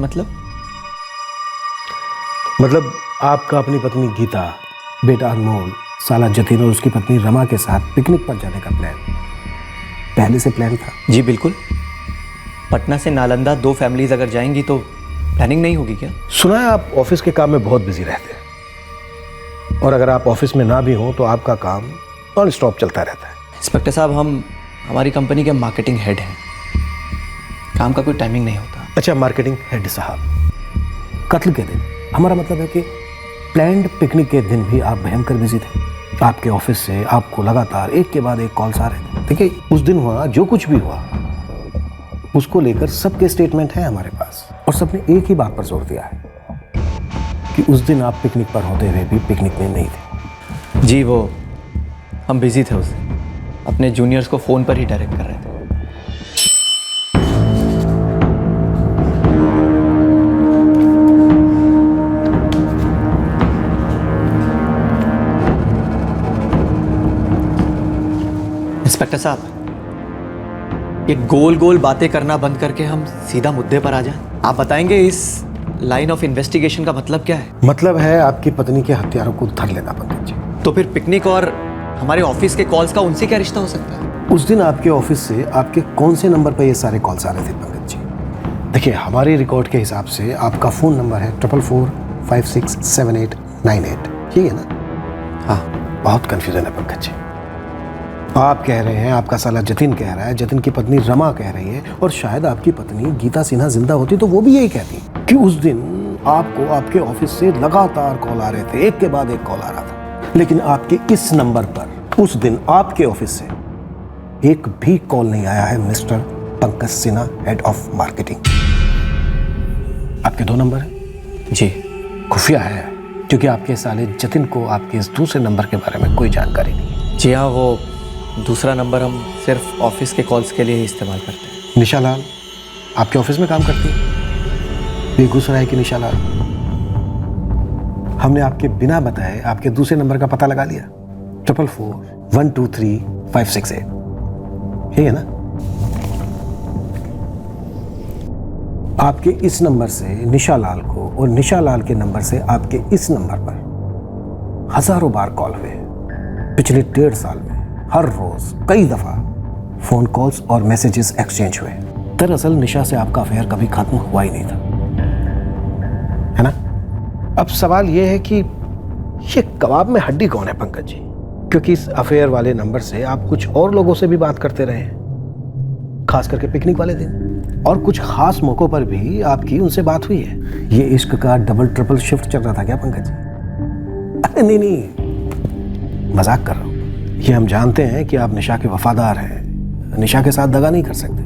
मतलब आपका अपनी पत्नी गीता, बेटा अनमोल, साला जतिन और उसकी पत्नी रमा के साथ पिकनिक पर जाने का प्लान पहले से प्लान था? जी बिल्कुल। पटना से नालंदा 2 फैमिलीज अगर जाएंगी तो प्लानिंग नहीं होगी क्या? सुना है आप ऑफिस के काम में बहुत बिजी रहते हैं, और अगर आप ऑफिस में ना भी हो तो आपका काम नॉन स्टॉप चलता रहता है। इंस्पेक्टर साहब, हम हमारी कंपनी के मार्केटिंग हेड हैं, काम का कोई टाइमिंग नहीं होता। अच्छा, मार्केटिंग हेड साहब, कत्ल के दिन, हमारा मतलब है कि प्लान्ड पिकनिक के दिन भी आप भयंकर बिजी थे। आपके ऑफिस से आपको लगातार एक के बाद एक कॉल्स आ रहे थे। देखिए, उस दिन हुआ जो कुछ भी हुआ उसको लेकर सबके स्टेटमेंट है हमारे पास, और सबने एक ही बात पर जोर दिया है कि उस दिन आप पिकनिक पर होते हुए भी पिकनिक में नहीं थे। जी, वो हम बिजी थे उस दिन, अपने जूनियर्स को फ़ोन पर ही डायरेक्ट कर रहे थे। इंस्पेक्टर साहब, ये गोल गोल बातें करना बंद करके हम सीधा मुद्दे पर आ जाएं। आप बताएंगे इस लाइन ऑफ इन्वेस्टिगेशन का मतलब क्या है? मतलब है आपकी पत्नी के हत्यारों को धर लेना पंकज जी। तो फिर पिकनिक और हमारे ऑफिस के कॉल्स का उनसे क्या रिश्ता हो सकता है? उस दिन आपके ऑफिस से आपके कौन से नंबर पर ये सारे कॉल्स आ रहे थे पंकज जी? देखिए, हमारे रिकॉर्ड के हिसाब से आपका फ़ोन नंबर है 44456789, ठीक है ना? हाँ, बहुत कन्फ्यूजन है पंकज जी। आप कह रहे हैं, आपका साला जतिन कह रहा है, जतिन की पत्नी रमा कह रही है, और शायद आपकी पत्नी गीता सिन्हा जिंदा होती तो वो भी यही कहती कि उस दिन आपको आपके ऑफिस से लगातार कॉल आ रहे थे, एक के बाद एक कॉल आ रहा था, लेकिन आपके इस नंबर पर उस दिन आपके ऑफिस से एक भी कॉल नहीं आया है mister Pankaj Sinha, head of marketing. आपके 2 नंबर हैं जी, खुफिया है, क्योंकि आपके साले जतिन को आपके इस दूसरे नंबर के बारे में कोई जानकारी नहीं है। जी हाँ, वो दूसरा नंबर हम सिर्फ ऑफिस के कॉल्स के लिए ही इस्तेमाल करते हैं। निशा लाल आपके ऑफिस में काम करती है? बेगूसराय की निशा लाल। हमने आपके बिना बताए आपके दूसरे नंबर का पता लगा लिया, 4441235568, यही है ना? आपके इस नंबर से निशा लाल को और निशा लाल के नंबर से आपके इस नंबर पर हजारों बार कॉल हुए पिछले 1.5 साल में। हर रोज कई दफा फोन कॉल्स और मैसेजेस एक्सचेंज हुए। दरअसल निशा से आपका अफेयर कभी खत्म हुआ ही नहीं था, है ना? अब सवाल यह है कि ये कबाब में हड्डी कौन है पंकज जी? क्योंकि इस अफेयर वाले नंबर से आप कुछ और लोगों से भी बात करते रहे हैं, खास करके पिकनिक वाले दिन, और कुछ खास मौकों पर भी आपकी उनसे बात हुई है। ये इश्क का डबल ट्रिपल शिफ्ट चल रहा था क्या पंकज जी? अरे नहीं, मजाक कर रहा हूँ। ये हम जानते हैं कि आप निशा के वफादार हैं, निशा के साथ दगा नहीं कर सकते,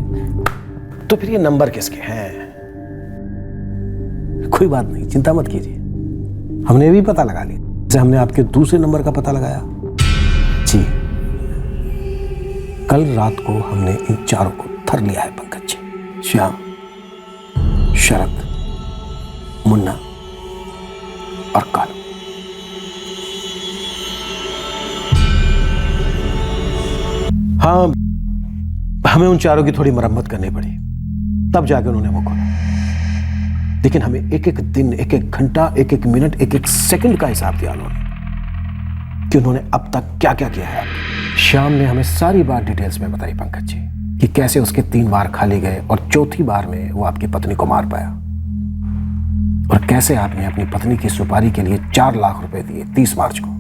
तो फिर ये नंबर किसके हैं? कोई बात नहीं, चिंता मत कीजिए, हमने भी पता लगा लिया। जैसे हमने आपके दूसरे नंबर का पता लगाया जी, कल रात को हमने इन चारों को धर लिया है पंकज जी। श्याम, शरद, मुन्ना और कालू। हाँ, हमें उन चारों की थोड़ी मरम्मत करनी पड़ी, तब जाके उन्होंने वो खोला। लेकिन हमें एक एक दिन, एक एक घंटा, एक एक मिनट, एक एक सेकंड का हिसाब दिया उन्होंने कि उन्होंने अब तक क्या क्या किया है। श्याम ने हमें सारी बात डिटेल्स में बताई पंकज जी, कि कैसे उसके 3 बार खाली गए और चौथी बार में वो आपकी पत्नी को मार पाया, और कैसे आपने अपनी पत्नी की सुपारी के लिए 4 लाख रुपए दिए 30 मार्च को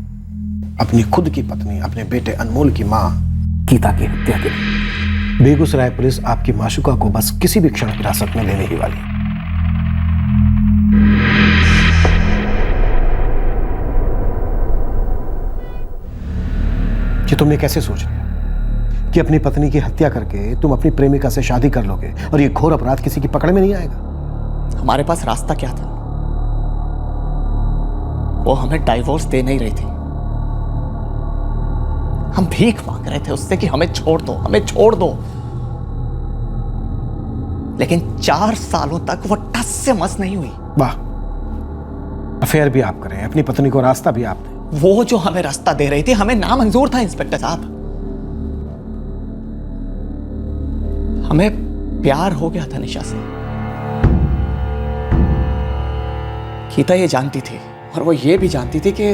अपनी खुद की पत्नी, अपने बेटे अनमोल की मां गीता की हत्या के लिए। बेगूसराय पुलिस आपकी माशुका को बस किसी भी क्षण हिरासत में लेने ही वाली है। कि तुमने कैसे सोच लिया कि अपनी पत्नी की हत्या करके तुम अपनी प्रेमिका से शादी कर लोगे और ये घोर अपराध किसी की पकड़ में नहीं आएगा? हमारे पास रास्ता क्या था? वो हमें डाइवोर्स दे नहीं रही थी। हम भीख मांग रहे थे उससे कि हमें छोड़ दो, हमें छोड़ दो। लेकिन 4 सालों तक वो टस से मस नहीं हुई। वाह, अफेयर भी आप करें, अपनी पत्नी को रास्ता भी आप दें। वो जो हमें रास्ता दे रही थी हमें नामंजूर था इंस्पेक्टर साहब। हमें प्यार हो गया था निशा से। गीता ये जानती थी और वो ये भी जानती थी कि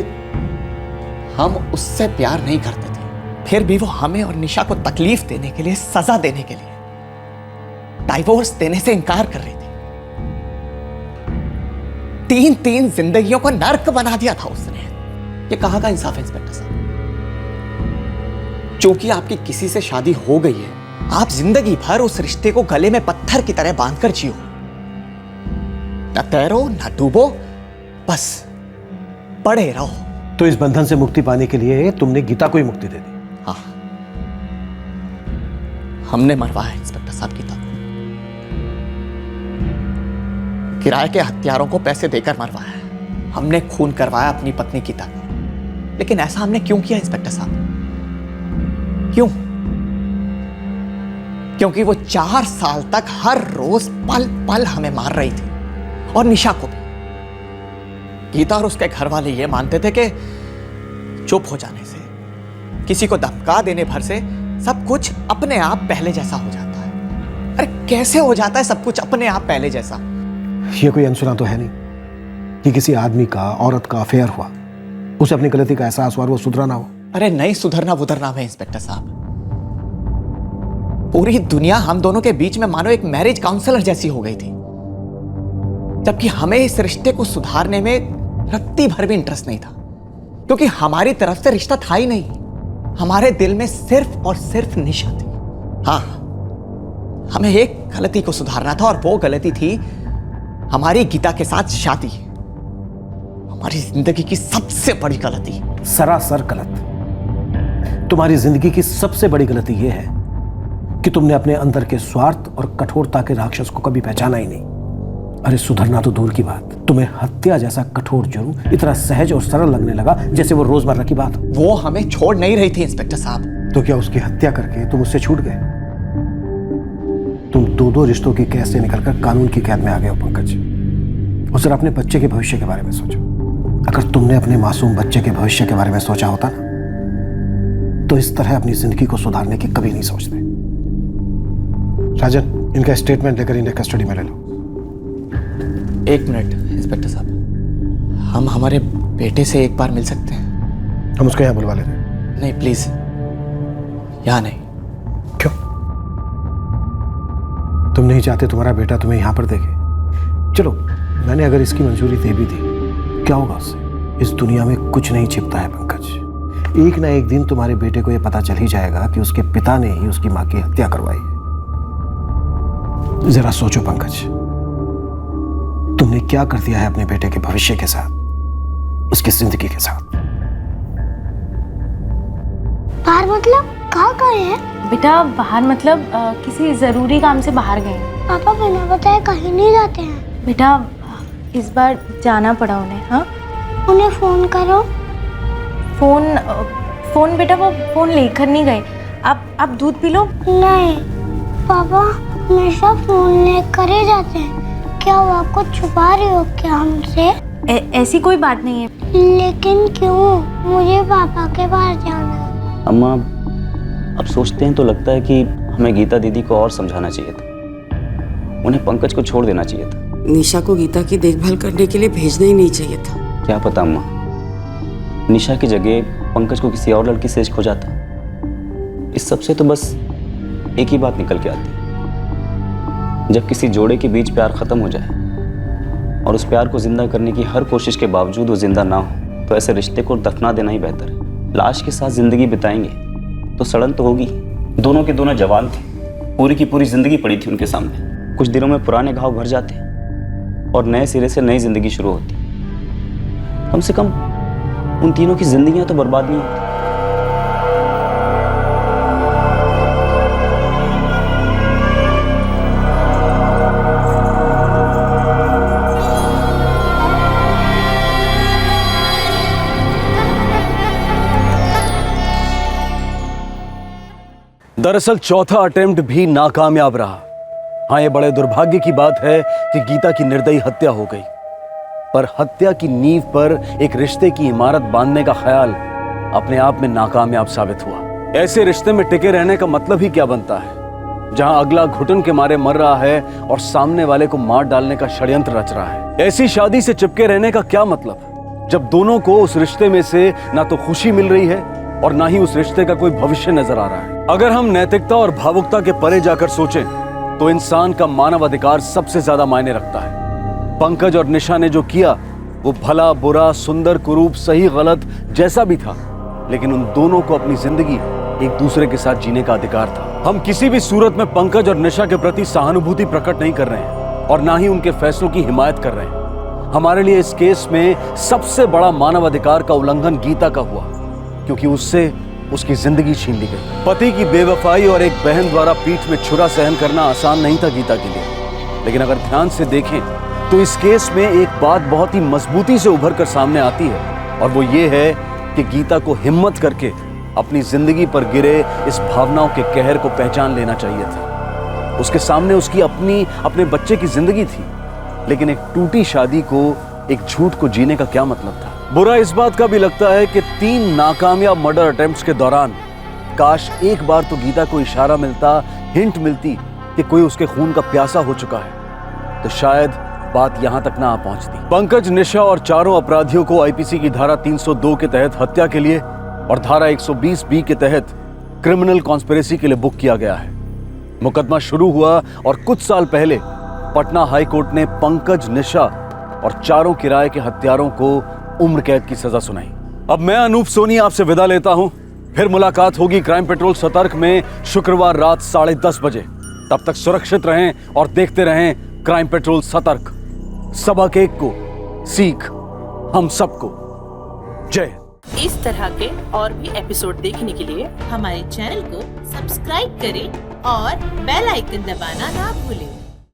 हम उससे प्यार नहीं करते थे, फिर भी वो हमें और निशा को तकलीफ देने के लिए, सजा देने के लिए डाइवोर्स देने से इनकार कर रही थी। 3 जिंदगियों को नर्क बना दिया था उसने। ये कहां का इंसाफ है इंस्पेक्टर साहब? क्योंकि आपकी किसी से शादी हो गई है, आप जिंदगी भर उस रिश्ते को गले में पत्थर की तरह बांधकर जियो, न तैरो न डूबो, बस पड़े रहो। तो इस बंधन से मुक्ति पाने के लिए तुमने गीता को ही मुक्ति दे दी? हाँ, हमने मरवाया इंस्पेक्टर साहब गीता को। किराए के हत्यारों को पैसे देकर मरवाया। हमने खून करवाया अपनी पत्नी गीता को। लेकिन ऐसा हमने क्यों किया इंस्पेक्टर साहब? क्यों? क्योंकि वो 4 साल तक हर रोज पल पल हमें मार रही थी, और निशा को भी। गीता और उसके घर वाले ये मानते थे कि चुप हो जाने से, किसी को धमका देने भर से सब कुछ अपने आप पहले जैसा हो जाता है। अरे कैसे हो जाता है सब कुछ अपने आप पहले जैसा? ये कोई अनसुना तो है नहीं कि किसी आदमी का औरत का अफेयर हुआ, उसे अपनी गलती का एहसास हुआ और वो सुधरा ना हो। अरे नहीं सुधरना बुधरना है इंस्पेक्टर साहब। पूरी दुनिया हम दोनों के बीच में मानो एक मैरिज काउंसलर जैसी हो गई थी, जबकि हमें इस रिश्ते को सुधारने में रत्ती भर भी इंटरेस्ट नहीं था, क्योंकि हमारी तरफ से रिश्ता था ही नहीं। हमारे दिल में सिर्फ और सिर्फ निशा थी। हाँ, हमें एक गलती को सुधारना था, और वो गलती थी हमारी गीता के साथ शादी। हमारी जिंदगी की सबसे बड़ी गलती। सरासर गलत। तुम्हारी जिंदगी की सबसे बड़ी गलती यह है कि तुमने अपने अंदर के स्वार्थ और कठोरता के राक्षस को कभी पहचाना ही नहीं। अरे सुधरना तो दूर की बात, तुम्हें हत्या जैसा कठोर जुर्म इतना सहज और सरल लगने लगा जैसे वो रोजमर्रा की बात। वो हमें छोड़ नहीं रही थी इंस्पेक्टर साहब। तो क्या उसकी हत्या करके तुम उससे छूट गए? तुम 2 रिश्तों की कैद से निकलकर कानून की कैद में आ गए हो पंकज। और जरा अपने बच्चे के भविष्य के बारे में सोचो। अगर तुमने अपने मासूम बच्चे के भविष्य के बारे में सोचा होता ना, तो इस तरह अपनी जिंदगी को सुधारने की कभी नहीं सोचते। राजन, इनका स्टेटमेंट लेकर इन्हें कस्टडी में ले लो। 1 मिनट इंस्पेक्टर साहब, हम हमारे बेटे से एक बार मिल सकते हैं? हम उसको यहाँ बुलवा लेते हैं। नहीं प्लीज, यहाँ नहीं। क्यों? तुम नहीं चाहते तुम्हारा बेटा तुम्हें यहाँ पर देखे? चलो, मैंने अगर इसकी मंजूरी दे भी दी, क्या होगा उससे? इस दुनिया में कुछ नहीं छिपता है पंकज। एक ना एक दिन तुम्हारे बेटे को यह पता चल ही जाएगा कि उसके पिता ने ही उसकी मां की हत्या करवाई है। जरा सोचो पंकज, तुमने क्या कर दिया है अपने बेटे के भविष्य के साथ, उसकी जिंदगी के साथ। बाहर मतलब कहाँ गए हैं? बेटा बाहर मतलब किसी ज़रूरी काम से बाहर गए। पापा बिना बताए कहीं नहीं जाते हैं। बेटा इस बार जाना पड़ा उन्हें। हाँ, उन्हें फोन करो। फोन बेटा वो फोन लेकर नहीं गए। आप दूध पी लो। नहीं पापा हमेशा फोन लेकर ही जाते हैं। क्या वो आपको छुपा रही हो क्या हमसे? ऐसी कोई बात नहीं है। लेकिन क्यों? मुझे पापा के पास जाना है। अम्मा, अब सोचते हैं तो लगता है कि हमें गीता दीदी को और समझाना चाहिए था। उन्हें पंकज को छोड़ देना चाहिए था। निशा को गीता की देखभाल करने के लिए भेजना ही नहीं चाहिए था। क्या पता अम्मा, निशा की जगह पंकज को किसी और लड़की से इश्क हो जाता। इस सब से तो बस एक ही बात निकल के आती है, जब किसी जोड़े के बीच प्यार खत्म हो जाए और उस प्यार को जिंदा करने की हर कोशिश के बावजूद वो जिंदा ना हो, तो ऐसे रिश्ते को दफना देना ही बेहतर है। लाश के साथ जिंदगी बिताएंगे तो सड़न तो होगी। दोनों के दोनों जवान थे, पूरी की पूरी जिंदगी पड़ी थी उनके सामने। कुछ दिनों में पुराने घाव भर जाते और नए सिरे से नई जिंदगी शुरू होती। कम से कम उन तीनों की जिंदगियां तो बर्बाद नहीं होती। दरअसल चौथा अटेम्प्ट भी नाकामयाब रहा। हाँ, ये बड़े दुर्भाग्य की बात है कि गीता की निर्दयी हत्या हो गई, पर हत्या की नींव पर एक रिश्ते की इमारत बांधने का ख्याल अपने आप में नाकामयाब साबित हुआ। ऐसे रिश्ते में टिके रहने का मतलब ही क्या बनता है, जहां अगला घुटन के मारे मर रहा है और सामने वाले को मार डालने का षड्यंत्र रच रहा है। ऐसी शादी से चिपके रहने का क्या मतलब, जब दोनों को उस रिश्ते में से ना तो खुशी मिल रही है और ना ही उस रिश्ते का कोई भविष्य नजर आ रहा है। अगर हम नैतिकता और भावुकता के परे जाकर सोचें तो इंसान का मानव अधिकार सबसे ज्यादा मायने रखता है। पंकज और निशा ने जो किया वो भला बुरा, सुंदर कुरूप, सही गलत जैसा भी था, लेकिन उन दोनों को अपनी जिंदगी एक दूसरे के साथ जीने का अधिकार था। हम किसी भी सूरत में पंकज और निशा के प्रति सहानुभूति प्रकट नहीं कर रहे हैं और ना ही उनके फैसलों की हिमायत कर रहे हैं। हमारे लिए इस केस में सबसे बड़ा मानव अधिकार का उल्लंघन गीता का हुआ, क्योंकि उससे उसकी जिंदगी छीन ली गई। पति की बेवफाई और एक बहन द्वारा पीठ में छुरा सहन करना आसान नहीं था गीता के लिए, लेकिन अगर ध्यान से देखें तो इस केस में एक बात बहुत ही मजबूती से उभर कर सामने आती है, और वो ये है कि गीता को हिम्मत करके अपनी जिंदगी पर गिरे इस भावनाओं के कहर को पहचान लेना चाहिए था। उसके सामने उसकी अपने बच्चे की जिंदगी थी, लेकिन एक टूटी शादी को, एक झूठ को जीने का क्या मतलब था। बुरा इस बात का भी लगता है कि 3 नाकामयाब मर्डर अटेम्प्ट्स के दौरान काश एक बार तो गीता को इशारा मिलता, हिंट मिलती कि कोई उसके खून का प्यासा हो चुका है, तो शायद बात यहां तक ना आ पहुंचती। पंकज, निशा और चारों अपराधियों को आईपीसी की धारा 302 के तहत हत्या के लिए और धारा 120B के तहत क्रिमिनल कॉन्स्पिरेसी के लिए बुक किया गया है। मुकदमा शुरू हुआ और कुछ साल पहले पटना हाई कोर्ट ने पंकज, निशा और चारों किराए के हत्यारों को उम्र कैद की सजा सुनाई। अब मैं अनूप सोनी आपसे विदा लेता हूं। फिर मुलाकात होगी क्राइम पेट्रोल सतर्क में शुक्रवार रात 10:30 बजे। तब तक सुरक्षित रहें और देखते रहें क्राइम पेट्रोल सतर्क। सबक एक को सीख हम सबको। जय। इस तरह के और भी एपिसोड देखने के लिए हमारे चैनल को सब्सक्राइब करें और बेल आइकन दबाना ना भूलें।